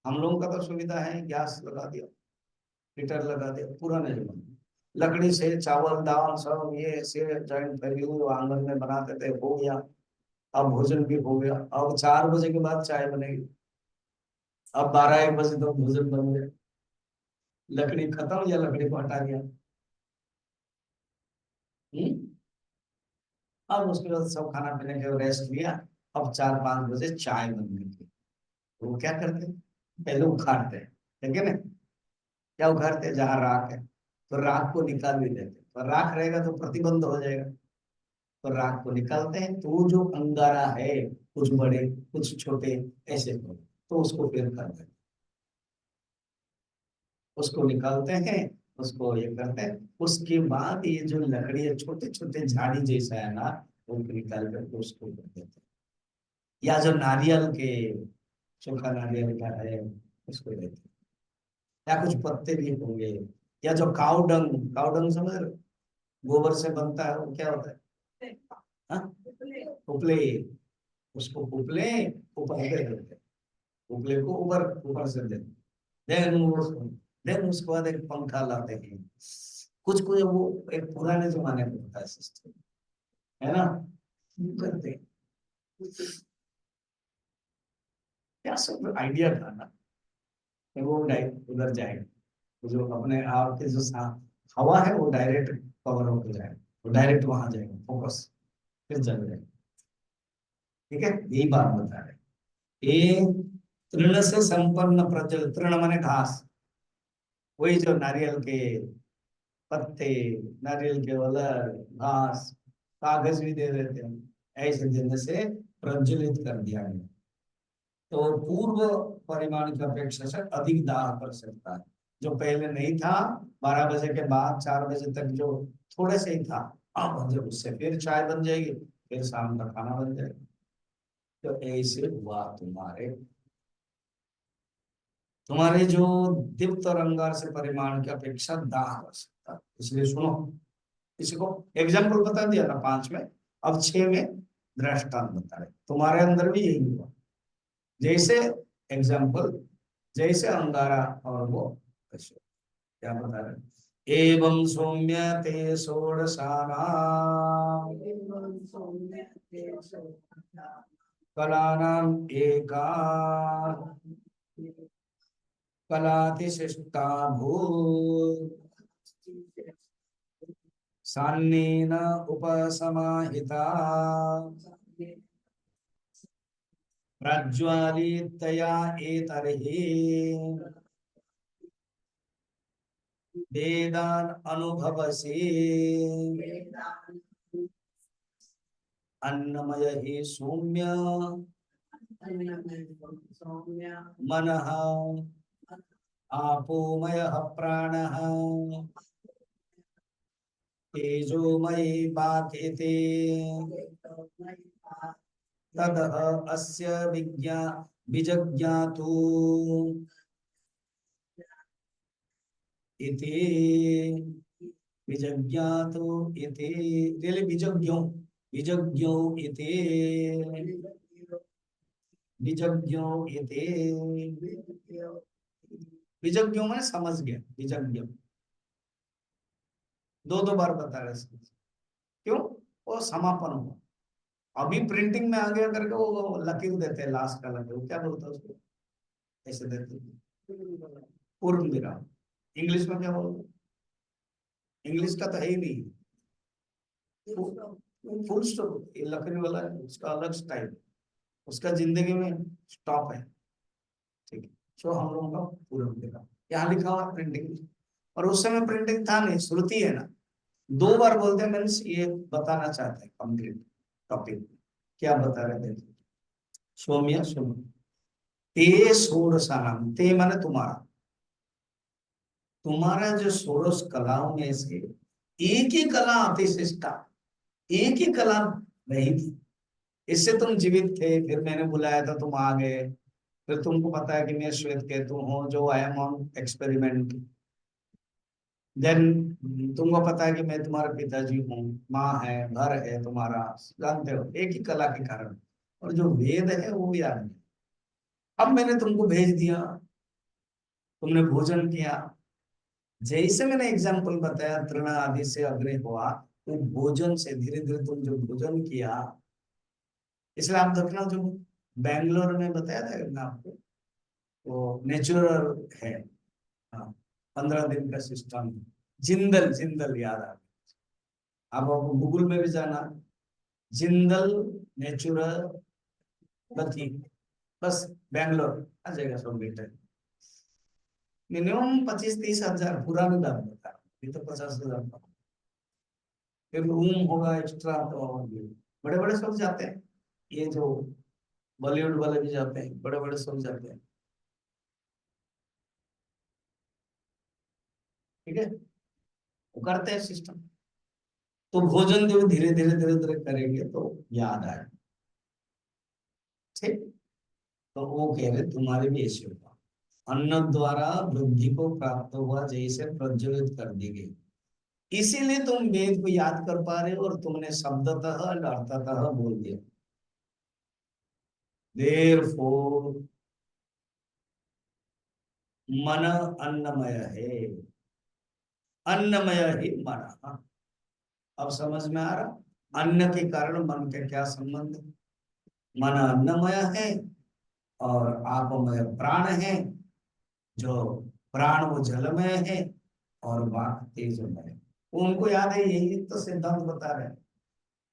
हम लोगों का तो सुविधा है, गैस लगा दिया, हीटर लगा दिया, पुराने जमाने में लकड़ी से चावल दाल सब ये से जॉइंट फैमिली आंगन में बनाते थे, हो गया। अब भोजन भी हो गया। अब 4 बजे के बाद चाय बनेगी, अब 12-1 बजे तो भोजन बन गया। लकड़ी खत्म या लकड़ी को हटा दिया। हम्म। अब उसके बाद सब खाना पीने के रेस्ट लिया। अब 4-5 बजे चाय बनने की, वो क्या करते हैं, पहले उखाड़ते हैं, ठीक है ना? क्या उखाड़ते हैं? जहां राख है तो राख को निकाल भी देते हैं, तो राख रहेगा तो प्रतिबंध हो जाएगा। तो राख को निकालते हैं, तो वो जो अंगारा है, कुछ बड़े कुछ छोटे ऐसे हो, तो उसको फिर करते हैं, उसको निकालते हैं, उसको ये करते हैं। उसके बाद ये जो लकड़ी है, छोटे छोटे झाड़ी जैसा है ना, उनको निकाल करके उसको कर देते हैं। या जो नारियल के, सूखा नारियल का है, उसको देते हैं। या कुछ पत्ते भी होंगे, या जो काउडंग समझ रहे हो? गोबर से बनता है, वो क्या होता है? हाँ? उपले। उसको उपले ऊपर दे देते, उपले को ऊपर ऊपर से दे, देन उसके बाद एक पंखा लाते हैं। कुछ कुछ वो एक पुराने जमाने में होता है सिस्टम, है ना? करते हैं। क्या सब आइडिया था ना कि वो उधर जाएगा, तो जो अपने आप के जो हवा है वो डायरेक्ट कवर होकर जाएगा, वो डायरेक्ट वहां जाएगा, फोकस फिर जल जाएगा। ठीक है, यही बात बता रहे। ये तृण से संपन्न प्रजल, तृण माने घास, वही जो नारियल के पत्ते, नारियल के वलर, घास, कागज भी दे देते हैं, ऐसे देने से प्रज्वलित कर दिया गया, तो पूर्व परिमाण की अपेक्षा से अधिक दाह कर सकता है। जो पहले नहीं था, 12 बजे के बाद 4 बजे तक जो थोड़े से ही था, अब जब उससे फिर चाय बन जाएगी, फिर शाम का खाना बन जाएगा। तो ऐसे हुआ तुम्हारे तुम्हारे जो दीप्त और अंगार से परिमाण की अपेक्षा दाह कर सकता है। इसलिए सुनो, किसी को एग्जाम्पल बता दिया ना 5 में, अब 6 में दृष्टांत बता रहे। तुम्हारे अंदर भी यही हुआ, जैसे एग्जाम्पल, जैसे अंगारा और वो अश्व। क्या बता रहे? एवं सौम्य ते षोडशानां कलानां एका कलातिशिष्टा भूत् सान्नेन उपसमाहिता प्रज्वालितया एतर्हि वेदान अनुभवसि अन्नमय हि सौम्य मनः आपोमयः प्राणः तेजोमयी वाक्यते तदः अस्य विजज्ञातु इति विजज्ञातु इति रियली विजज्ञो इति विजज्ञो इति विजज्ञो मैंने समझ गया, विजज्ञ दो दो बार बता रहे हैं। क्यों? वो समापन हुआ। अभी प्रिंटिंग में आ गया करके वो लकीर देते हैं, लास्ट का लकीर, वो क्या बोलते हैं उसको, ऐसे देते हैं पूर्ण विराम। इंग्लिश में क्या बोलते हैं? इंग्लिश का तो है ही नहीं, फुल स्टॉप। ये लकड़ी वाला है, उसका अलग स्टाइल, उसका जिंदगी में स्टॉप है। ठीक है, सो हम लोगों का पूर्ण विराम यहाँ लिखा हुआ प्रिंटिंग में। और उस समय प्रिंटिंग था नहीं, श्रुति है ना, 2 बार बोलते हैं, मीन्स ये बताना चाहते हैं कंप्लीट टॉपिक। क्या बता रहे थे? सौम्य सुनो, ते षोडशानाम, ते माने तुम्हारा, तुम्हारा जो षोडश कलाओं में से एक ही कला अतिशिष्टा, एक ही कला नहीं थी। इससे तुम जीवित थे, फिर मैंने बुलाया था, तुम आ गए। फिर तुमको पता है कि मैं श्वेत केतु हूँ, जो I am on experiment. Then तुमको पता है कि मैं तुम्हारा पिताजी हूँ, माँ है, घर है तुम्हारा, जानते हो, एक ही कला के कारण। और जो वेद है वो भी याद नहीं। अब मैंने तुमको भेज दिया, तुमने भोजन किया, जैसे मैंने एग्जाम्पल बताया तृण आदि से अग्नि हुआ, तो भोजन से धीरे धीरे तुम जो भोजन किया, इसलिए आप देखना, जो बैंगलोर में बताया था ना आपको, वो नेचुरल है। हाँ, 15 दिन का सिस्टम। जिंदल, जिंदल याद आ गया। अब आपको गूगल में भी जाना, जिंदल नेचुरल बती, बस बैंगलोर आ जाएगा सब बेटा। मिनिमम 25-30 हजार पूरा में दाम बता रहा हूं। ये तो 50,000 का। फिर रूम होगा एक्स्ट्रा, तो और भी बड़े बड़े सब जाते हैं, ये जो बॉलीवुड वाले भी जाते हैं, बड़े बड़े सब जाते हैं। ठीक है, वो करते हैं सिस्टम। तो भोजन जो धीरे धीरे धीरे धीरे करेंगे तो याद आए। ठीक, तो वो कह रहे तुम्हारे भी ऐसे होगा। अन्न द्वारा वृद्धि को प्राप्त हुआ जैसे प्रज्वलित कर दी गई, इसीलिए तुम वेद को याद कर पा रहे हो और तुमने शब्दतः और अर्थतः बोल दिया। देयरफॉर मन अन्नमय है, अन्नमय ही मन। अब समझ में आ रहा अन्न के कारण मन का क्या संबंध है। मन अन्नमय है और आपमय प्राण है, जो प्राण वो जलमय है और वाक तेजमय है। उनको याद है, यही तो सिद्धांत बता रहे हैं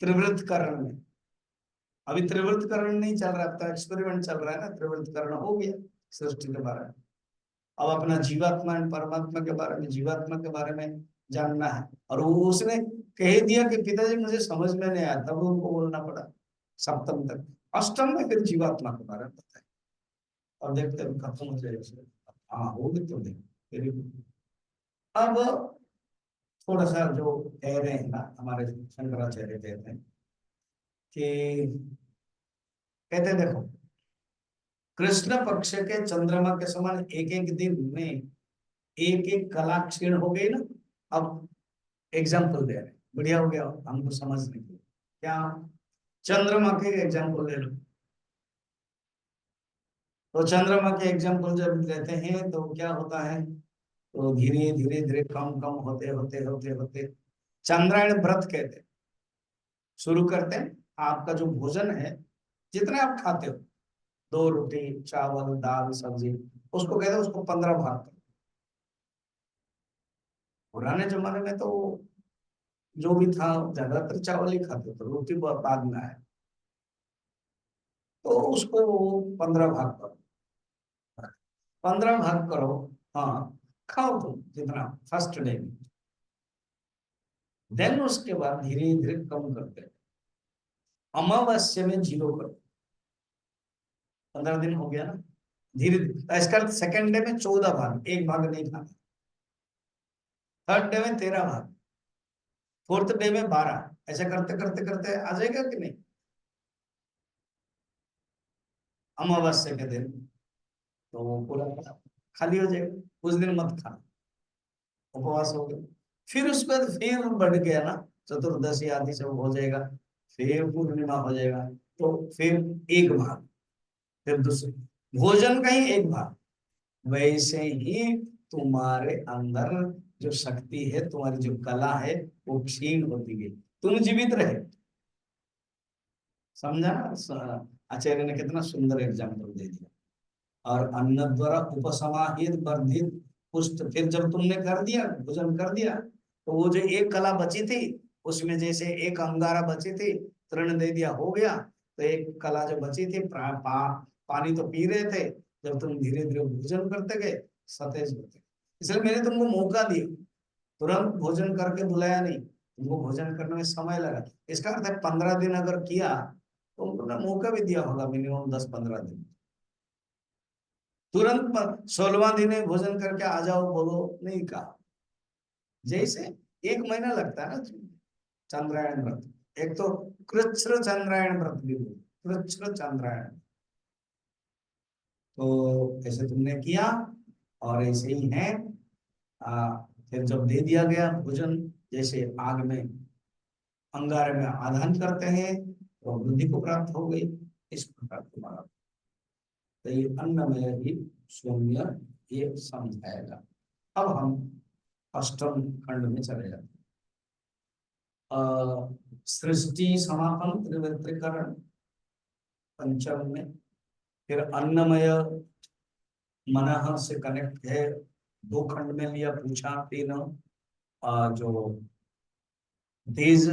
त्रिवृत करण में। अभी त्रिवृत करण नहीं चल रहा, अब तो एक्सपेरिमेंट चल रहा है ना। त्रिवृत करण हो गया सृष्टि के बारे में, अब अपना जीवात्मा एंड परमात्मा के बारे में, जीवात्मा के बारे में जानना है। और वो उसने कह दिया कि पिताजी मुझे समझ में नहीं आया, तब उनको बोलना पड़ा सप्तम तक। अष्टम में फिर जीवात्मा के बारे में बताया, और देखते हैं खत्म हो जाएगा। हाँ होगी तो देख फिर। अब थोड़ा सा जो कह रहे हैं ना हमारे शंकराचार्य कहते हैं कि, कहते हैं देखो कृष्ण पक्ष के चंद्रमा के समान एक एक दिन में एक एक कला क्षीण हो गई ना। अब एग्जाम्पल दे रहे हैं, बढ़िया हो गया हमको समझने के लिए। क्या? चंद्रमा के एग्जाम्पल ले लो। तो चंद्रमा के एग्जाम्पल जब लेते हैं तो क्या होता है, तो धीरे धीरे धीरे कम कम होते होते होते होते चंद्रायण व्रत कहते हैं। शुरू करते हैं, आपका जो भोजन है जितने आप खाते हो, 2 रोटी चावल दाल सब्जी, उसको कहते हैं उसको 15 भाग करो। पुराने जमाने में तो जो भी था ज्यादातर चावल ही खाते थे, रोटी बाद में आए, तो उसको 15 भाग करो। 15 भाग करो, हाँ खाओ तुम जितना फर्स्ट डे में। देन उसके बाद धीरे धीरे कम करते हैं, अमावस्या में 0 करो। 15 दिन हो गया ना, धीरे धीरे इसका सेकेंड डे में 14 भाग, 1 भाग नहीं खाना। थर्ड डे में 13 भाग, फोर्थ डे में 12, ऐसा करते करते करते आ जाएगा कि नहीं। अमावस्या के दिन तो वो पूरा खाली हो जाएगा, उस दिन मत खाना, उपवास हो गया। फिर उसके बाद फिर बढ़ गया ना, चतुर्दशी आदि सब हो जाएगा, फिर पूर्णिमा हो जाएगा, तो फिर 1 भाग, फिर दूसरे भोजन का ही 1 भाग। वैसे ही तुम्हारे अंदर जो शक्ति है, तुम्हारी जो कला है, वो क्षीण होती गई, तुम जीवित रहे। समझा ना? आचार्य ने कितना सुंदर एग्जाम्पल दे दिया। और अन्न द्वारा उपसमाहित वर्धित पुष्ट, फिर जब तुमने कर दिया भोजन कर दिया, तो वो जो एक कला बची थी, उसमें जैसे एक अंगारा बची थी, तृण दे दिया हो गया, तो एक कला जो बची थी पानी तो पी रहे थे, जब तुम धीरे धीरे भोजन करते गए सतेज होते। इसलिए मैंने तुमको मौका दिया, तुरंत भोजन करके बुलाया नहीं, तुमको भोजन करने में समय लगा। इसका अर्थ है 15 दिन अगर किया तो उन्होंने मौका भी दिया होगा, मिनिमम 10-15 दिन। तुरंत 16वां दिन में भोजन करके आ जाओ बोलो नहीं कहा। जैसे 1 महीना लगता है ना चंद्रायण व्रत। एक तो कृच्छ्र चंद्रायण व्रत भी बोलो, कृच्छ्र चंद्रायण। तो ऐसे तुमने किया और ऐसे ही है। फिर जब दे दिया गया भोजन, जैसे आग में अंगारे में आधान करते हैं तो बुद्धि को प्राप्त हो गई, इस प्रकार तुम्हारा तो ये अन्नमय ही सौम्य ये समझाएगा। अब हम अष्टम खंड में चले जाते हैं। सृष्टि समापन त्रिवृत्तिकरण पंचम में, फिर अन्नमय मनः से कनेक्ट है, 2 खंड में लिया, पूछा 3 जो तेज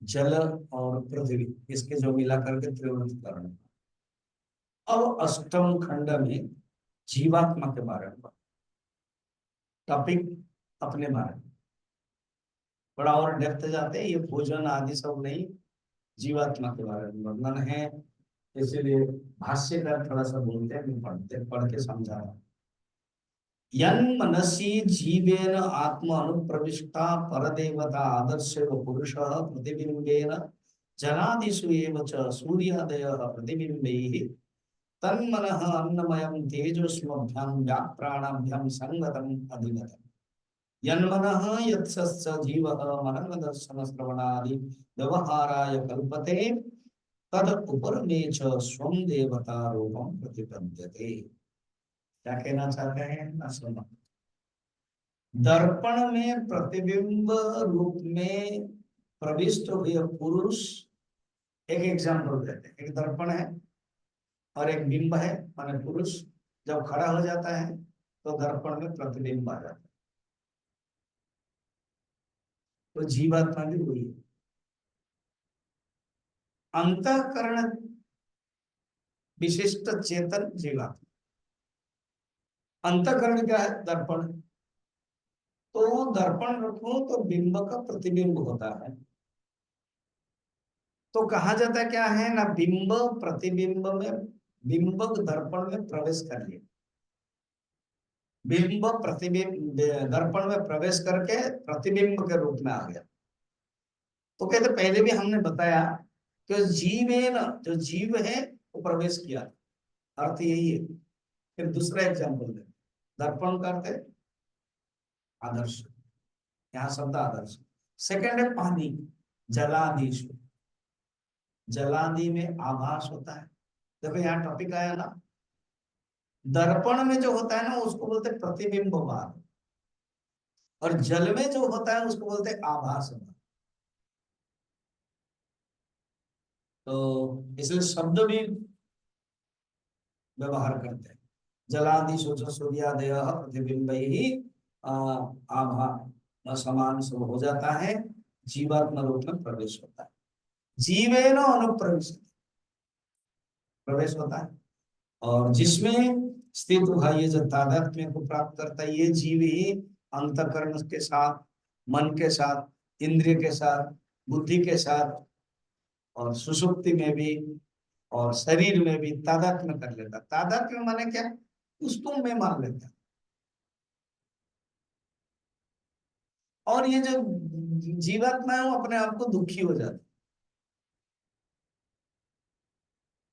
जल और पृथ्वी, इसके जो मिला करके त्रिवृत्तिकरण। अब अष्टम खंड में जीवात्मा के बारे में टॉपिक अपने बारे में बड़ा और डेप्थ जाते हैं, ये भोजन आदि सब नहीं, जीवात्मा के बारे में वर्णन है। इसीलिए भाष्यकार थोड़ा सा बोलते हैं, पढ़ के समझा रहा हूं। यन्मनसि जीवेन आत्मा अनुप्रविष्टा परदेवता आदर्शेव पुरुषः प्रतिबिंबेन जनादिषु एव च सूर्यादयः प्रतिबिंबैः तन्मनः अन्नमयं तेजस्मभ्यां व्याप्राणाभ्यां संगतम् अधिगतम् यन्मनः यत्सस्य जीवः मननदर्शन श्रवणादि व्यवहाराय कल्पते तद उपरमे च स्वं देवता रूपम प्रतिपद्यते। क्या कहना चाहते हैं ना, सुनो। दर्पण में प्रतिबिंब रूप में प्रविष्ट हुए पुरुष, एक एग्जाम्पल देते हैं। एक दर्पण है और एक बिंब है, माने पुरुष जब खड़ा हो जाता है तो दर्पण में प्रतिबिंब आ जाता है। तो जीवात्मा भी वही है। अंतःकरण विशिष्ट चेतन जीवात्मा। अंतःकरण क्या है? दर्पण। तो दर्पण रखो तो बिंब का प्रतिबिंब होता है। तो कहा जाता क्या है ना, बिंब प्रतिबिंब में, बिंब दर्पण में प्रवेश कर लिया, बिंब प्रतिबिंब दर्पण में प्रवेश करके प्रतिबिंब के रूप में आ गया। तो कहते पहले भी हमने बताया कि जीव है ना, जो जीव है वो प्रवेश किया, अर्थ यही है। फिर दूसरा एग्जाम्पल दे, दर्पण करते आदर्श, यहाँ शब्द आदर्श। सेकंड है पानी, जलाधीश, जलादि में आभास होता है। देखो यहाँ टॉपिक आया ना, दर्पण में जो होता है ना उसको बोलते हैं प्रतिबिंबवाद, और जल में जो होता है उसको बोलते हैं आभासवाद। तो इसलिए शब्द भी व्यवहार करते हैं। जलादि सोचो सूर्यादय प्रतिबिंब ही आभा समान सब हो जाता है, जीवात्मा रूप में प्रवेश होता है। जीवेन अनुप्रवेश, प्रवेश होता है। और जिसमें स्थित हुआ ये जो तादात्म्य को प्राप्त करता है, ये जीव ही अंतःकरण के साथ, मन के साथ, इंद्रिय के साथ, बुद्धि के साथ, और सुषुप्ति में भी और शरीर में भी तादात्म्य कर लेता। तादात्म्य माने क्या? उसको मैं मान लेता। और ये जो जीवात्मा है वो अपने आप को दुखी हो जाता,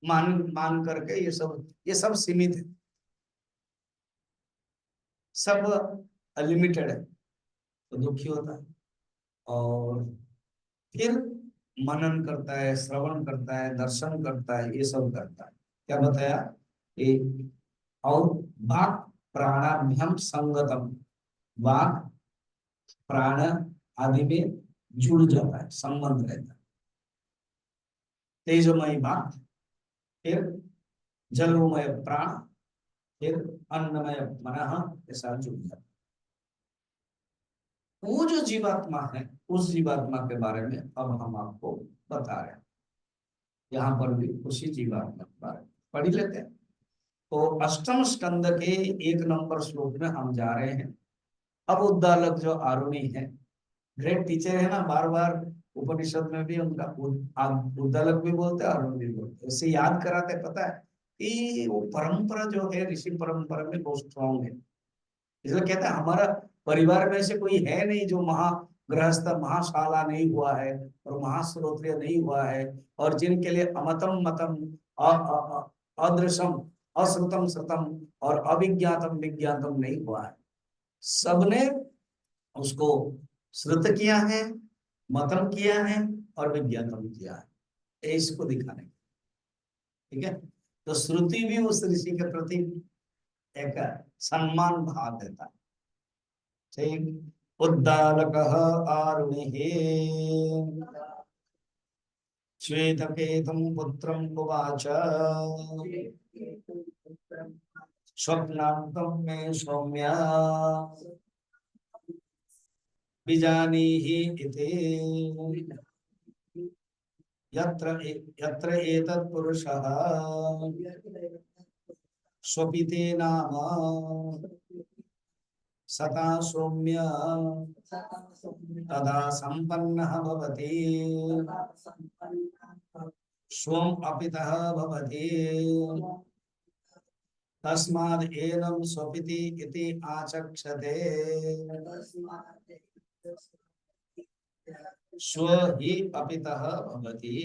मान मान करके। ये सब सीमित है, सब लिमिटेड है, तो दुखी होता है। और फिर मनन करता है, श्रवण करता है, दर्शन करता है, ये सब करता है। क्या बताया? ये और वाक प्राणाभ्याम संगतम, वाक प्राण आदि में जुड़ जाता है, संबंध रहता है। तेजोमय वाक, फिर जलोमय प्राण, फिर अन्नमय मनः के साथ जुड़ जाता है। वो जो जीवात्मा है, उस जीवात्मा के बारे में अब हम आपको बता रहे हैं। यहाँ पर भी उसी जीवात्मा के बारे में पढ़ लेते हैं। तो अष्टम स्कंद के 1 नंबर श्लोक में हम जा रहे हैं। अब उद्दालक जो आरुणि है, ग्रेट टीचर है ना, बार बार उपनिषद में भी उनका उद्दालक भी बोलते हैं, आरुण भी बोलते हैं। उससे याद कराते, पता है कि वो परंपरा जो है ऋषि परंपरा में बहुत स्ट्रॉन्ग है। इसलिए कहते हैं हमारा परिवार में से कोई है नहीं जो महागृहस्थ महाशाला नहीं हुआ है और महाश्रोत्रिय नहीं हुआ है, और जिनके लिए अमतम मतम अदृशम अश्रुतम श्रुतम और अविज्ञातम विज्ञातम नहीं हुआ है। सबने उसको श्रुत किया है, मतम किया है और विज्ञातम किया है, ये इसको दिखाने। ठीक है, तो श्रुति भी उस ऋषि के प्रति एक सम्मान भाव देता है। ठीक। उद्दालकः आरुणिः श्वेतकेतुं पुत्रं उवाच स्वप्नान्तं मे सौम्या विजानीहि इति यत्र यत्र एतत् पुरुषः स्वपिते नाम सता सौम्य तदा संपन्नः भवति स्वम् अपितः भवति तस्माद् एनं स्वपिति इति आचक्षते स्व हि अपितः भवति।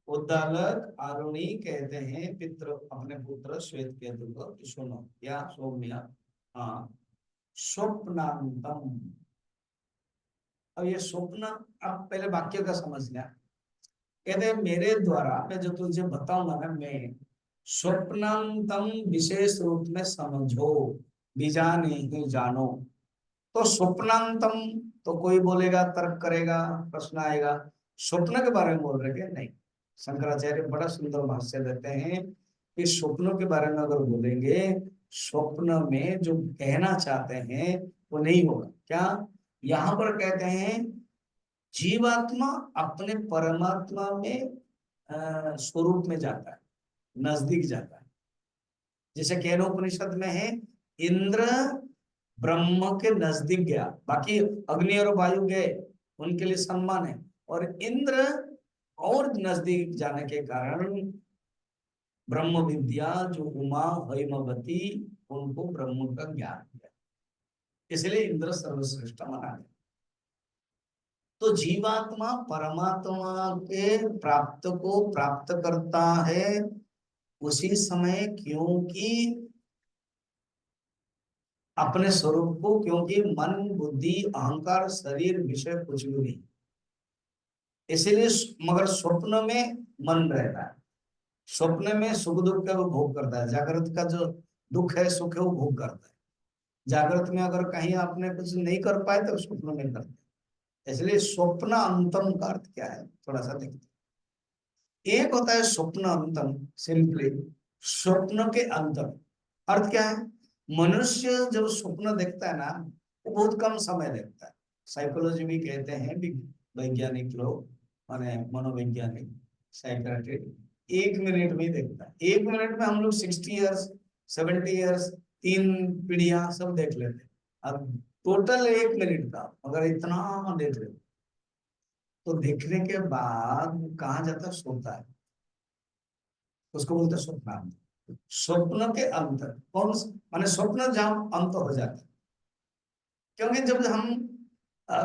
उद्दालक आरुणी कहते हैं पितृ अपने पुत्र श्वेत केतु को कि सुनो या सौम्य, हाँ, स्वप्नांतम। अब ये स्वप्न, अब पहले वाक्य का समझना। कहते हैं मेरे द्वारा मैं जो तुझे बताऊंगा ना, मैं स्वप्नांतम विशेष रूप में समझो, बीजाने ही जानो। तो स्वप्नांतम, तो कोई बोलेगा, तर्क करेगा, प्रश्न आएगा, स्वप्न के बारे में बोल रहे क्या? नहीं। शंकराचार्य बड़ा सुंदर भाष्य देते हैं कि स्वप्नों के बारे में अगर बोलेंगे, स्वप्न में जो कहना चाहते हैं वो नहीं होगा। क्या यहाँ पर कहते हैं? जीवात्मा अपने परमात्मा में स्वरूप में जाता है, नजदीक जाता है। जैसे केनोपनिषद में है, इंद्र ब्रह्म के नजदीक गया, बाकी अग्नि और वायु गए, उनके लिए सम्मान है, और इंद्र और नजदीक जाने के कारण ब्रह्म विद्या जो उमा हैमवती, उनको ब्रह्म का ज्ञान है, इसलिए इंद्र सर्वश्रेष्ठ माना गया। तो जीवात्मा परमात्मा के प्राप्त को प्राप्त करता है उसी समय, क्योंकि अपने स्वरूप को, क्योंकि मन बुद्धि अहंकार शरीर विषय कुछ भी नहीं, इसीलिए मगर स्वप्न में मन रहता है। स्वप्न में सुख दुख का वो भोग करता है, जागृत का जो दुख है सुख है वो भोग करता है। जागृत में अगर कहीं आपने कुछ नहीं कर पाए तो स्वप्न में करते हैं। इसलिए स्वप्न अंतम का अर्थ क्या है, थोड़ा सा देखते हैं। एक होता है स्वप्न अंतम, सिंपली स्वप्न के अंतर अर्थ क्या है? मनुष्य जब स्वप्न देखता है ना, वो बहुत कम समय देखता है। साइकोलॉजी भी कहते हैं, वैज्ञानिक लोग, माने मनोवैज्ञानिक, साइकाट्रिस्ट, 1 मिनट में ही देखता है। 1 मिनट में हम लोग 60 ईयर्स, 70 ईयर्स, 3 पीढ़ियां सब देख लेते हैं। अब टोटल 1 मिनट का अगर इतना देख ले, तो देखने के बाद कहाँ जाता है? सोता है। उसको बोलते हैं स्वप्नांत। स्वप्न के अंत कौन, माने स्वप्न जहां अंत हो जाता है। क्योंकि जब हम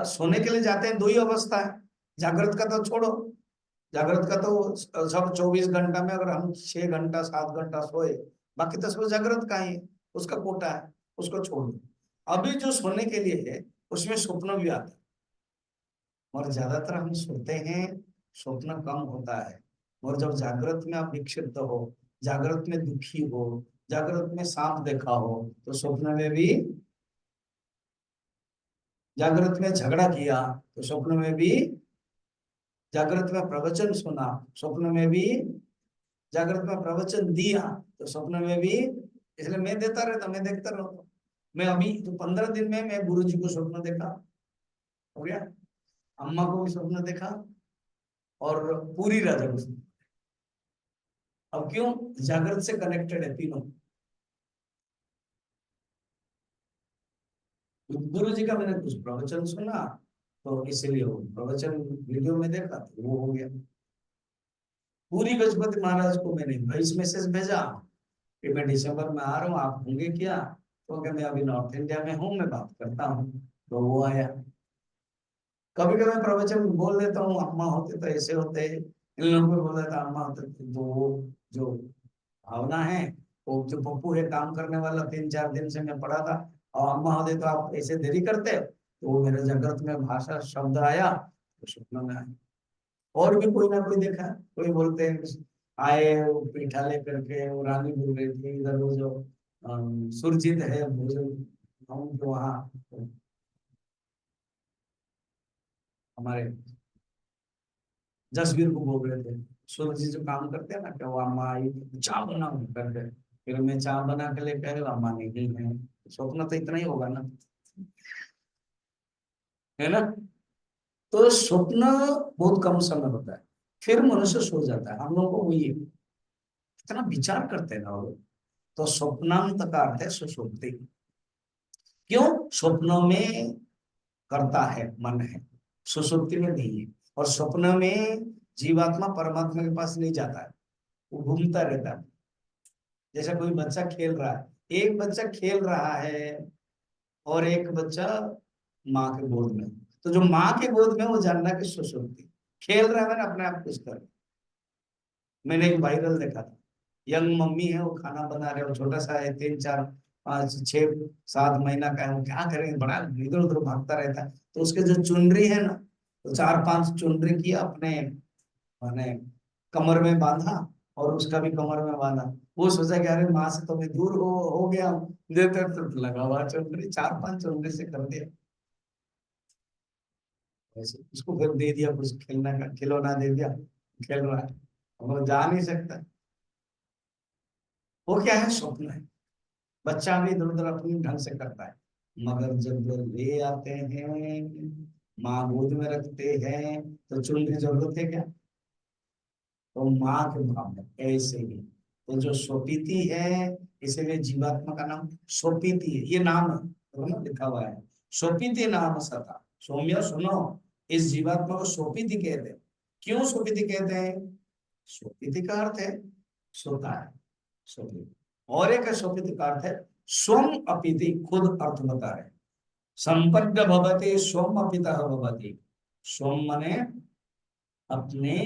सोने के लिए जाते हैं, दो ही अवस्था है। जागृत का तो छोड़ो, जागृत का तो सब 24 घंटा में अगर हम 6 घंटा 7 घंटा सोए, बाकी तो सब जागृत का ही है, उसका कोटा है, उसको छोड़ दो। अभी जो सोने के लिए है उसमें स्वप्न भी आता है, और ज्यादातर हम सोते हैं, स्वप्न कम होता है। और जब जागृत में आप विक्षिप्त हो, जागृत में दुखी हो, जागृत में सांप देखा हो, तो स्वप्न में भी, जागृत में झगड़ा किया तो स्वप्न में भी, जागृत में प्रवचन सुना स्वप्न में भी, जागृत में प्रवचन दिया तो स्वप्न में भी। इसलिए मैं देता रहता, मैं देखता रहता। मैं अभी तो 15 दिन में मैं गुरु जी को स्वप्न देखा, हो गया। अम्मा को भी स्वप्न देखा, और पूरी राजा को स्वप्न। अब क्यों? जागृत से कनेक्टेड है तीनों। तो गुरु जी का मैंने कुछ प्रवचन सुना, तो इसीलिए वो प्रवचन वीडियो में देखा तो वो हो गया। पूरी गजपति महाराज को मैंने वॉइस मैसेज भेजा कि मैं दिसंबर में आ रहा हूँ, आप होंगे क्या? तो क्या, मैं अभी नॉर्थ इंडिया में हूँ, मैं बात करता हूँ। तो वो आया। कभी कभी प्रवचन बोल देता हूँ, अम्मा होते तो ऐसे होते, इन लोगों को बोल देता अम्मा होते तो वो जो भावना है, वो जो पप्पू है काम करने वाला, 3 4 दिन से मैं पढ़ा था, और अम्मा होते तो आप ऐसे देरी करते, तो वो मेरे जगत में भाषा शब्द आया तो स्वप्न में आया। और भी कोई ना कोई देखा, कोई बोलते हैं आए वो पीठा लेकर के, वो रानी बोल रही थी इधर, वो जो सुरजीत है वो जो, हम जो वहाँ हमारे जसवीर को बोल रहे थे, सूरज जी जो काम करते हैं ना, क्या वो अम्मा आई चाय बना करके, फिर मैं चाय बना के लेके आए, अम्मा नहीं है। स्वप्न तो इतना ही होगा ना, है ना? तो स्वप्न बहुत कम समय होता है, फिर मनुष्य सो जाता है। हम लोग को वही इतना विचार करते हैं ना वो। तो स्वप्नांत का अर्थ है सुषुप्ति। क्यों? स्वप्नों में करता है मन है, सुषुप्ति में नहीं है। और स्वप्न में जीवात्मा परमात्मा के पास नहीं जाता है, वो घूमता रहता है। जैसे कोई बच्चा खेल रहा है, एक बच्चा खेल रहा है और एक बच्चा माँ के गोद में, तो जो माँ के गोद में वो जानना कि सुषुप्ति, खेल रहा है मैंने अपने आप कुछ कर। मैंने एक वायरल देखा था, यंग मम्मी है, वो खाना बना रहे हो, छोटा सा है, 3 4 5 6 7 महीना का है, वो क्या करेंगे, बड़ा इधर उधर भागता रहता है। तो उसके जो चुनरी है ना, तो 4 5 चुनरी की अपने मैंने कमर में बांधा, और उसका भी कमर में बांधा। वो सोचा कि अरे माँ से तो मैं दूर हो गया हूँ, देते तो लगा हुआ चुनरी, 4 5 चुनरी से कर दिया। वैसे उसको फिर दे दिया कुछ खेलना का खिलौना, दे दिया, खेल रहा है, वो जा नहीं सकता। वो क्या है, स्वप्न है। बच्चा भी इधर उधर अपनी ढंग से करता है, मगर जब वो ले आते हैं, माँ गोद में रखते हैं, तो चुनने की जरूरत है क्या? तो माँ के भाव में ऐसे ही, तो जो स्वपीति है, इसीलिए जीवात्मा का नाम स्वपीति है, ये नाम है, तो ना लिखा हुआ है, स्वपीति नाम सता। सौम्य सुनो, इस जीवात्मा को स्वपीति कहते हैं। क्यों स्वपीति कहते हैं? स्वपीति का अर्थ है सोता है, स्वपीति। और एक स्वपीति का अर्थ है स्वम अपीति, खुद अर्थ बता रहे, संपद्य भवते स्वम अपितः भवति। स्वम मने अपने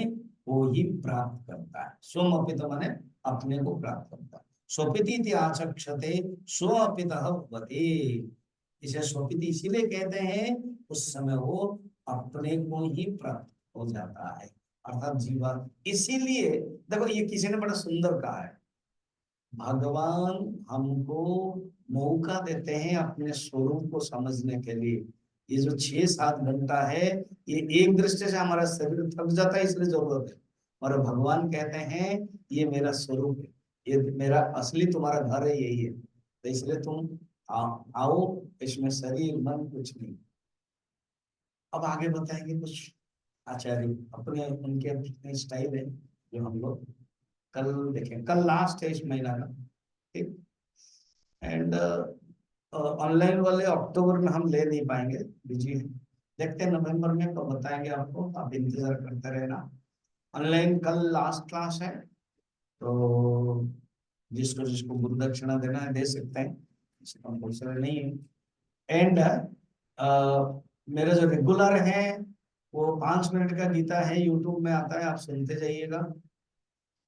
को ही प्राप्त करता है, स्वम अपित मने अपने को प्राप्त करता है। स्वपिति आचक्षते स्व अपितः भवति, इसे स्वपिति इसीलिए कहते हैं, उस समय वो अपने को ही प्राप्त हो जाता है, अर्थात जीवा। इसीलिए देखो, ये किसी ने बड़ा सुंदर कहा है, भगवान हमको मौका देते हैं अपने स्वरूप को समझने के लिए। ये जो 6 7 घंटा है, ये एक दृष्टि से हमारा शरीर थक जाता है, इसलिए जरूरत है। और भगवान कहते हैं ये मेरा स्वरूप है, ये मेरा असली तुम्हारा घर है, यही है, तो इसलिए तुम आओ, इसमें शरीर मन कुछ नहीं। अब आगे बताएंगे कुछ आचार्य अपने, उनके अपने स्टाइल है, जो हम लोग कल देखें। कल लास्ट है इस महीना का, ठीक। एंड ऑनलाइन वाले अक्टूबर में हम ले नहीं पाएंगे, बिजी है। देखते हैं नवंबर में, तो बताएंगे आपको, आप इंतजार करते रहना। ऑनलाइन कल लास्ट क्लास है, तो जिसको जिसको गुरु दक्षिणा देना है दे सकते हैं, इसे कंपल्सरी नहीं है। एंड मेरा जो रेगुलर है, वो 5 मिनट का गीता है, यूट्यूब में आता है, आप सुनते जाइएगा।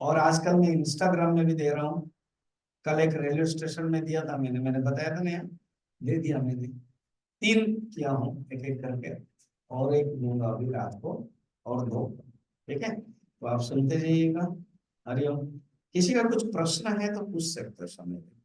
और आजकल मैं इंस्टाग्राम में भी दे रहा हूँ। कल एक रेलवे स्टेशन में दिया था, मैंने बताया था ना, दे दिया मैंने, 3 किया हूँ एक एक करके, और एक दूंगा अभी रात को, और 2, ठीक है, तो आप सुनते जाइएगा। हरिओम। किसी का कुछ प्रश्न है तो पूछ सकते हो समय पे।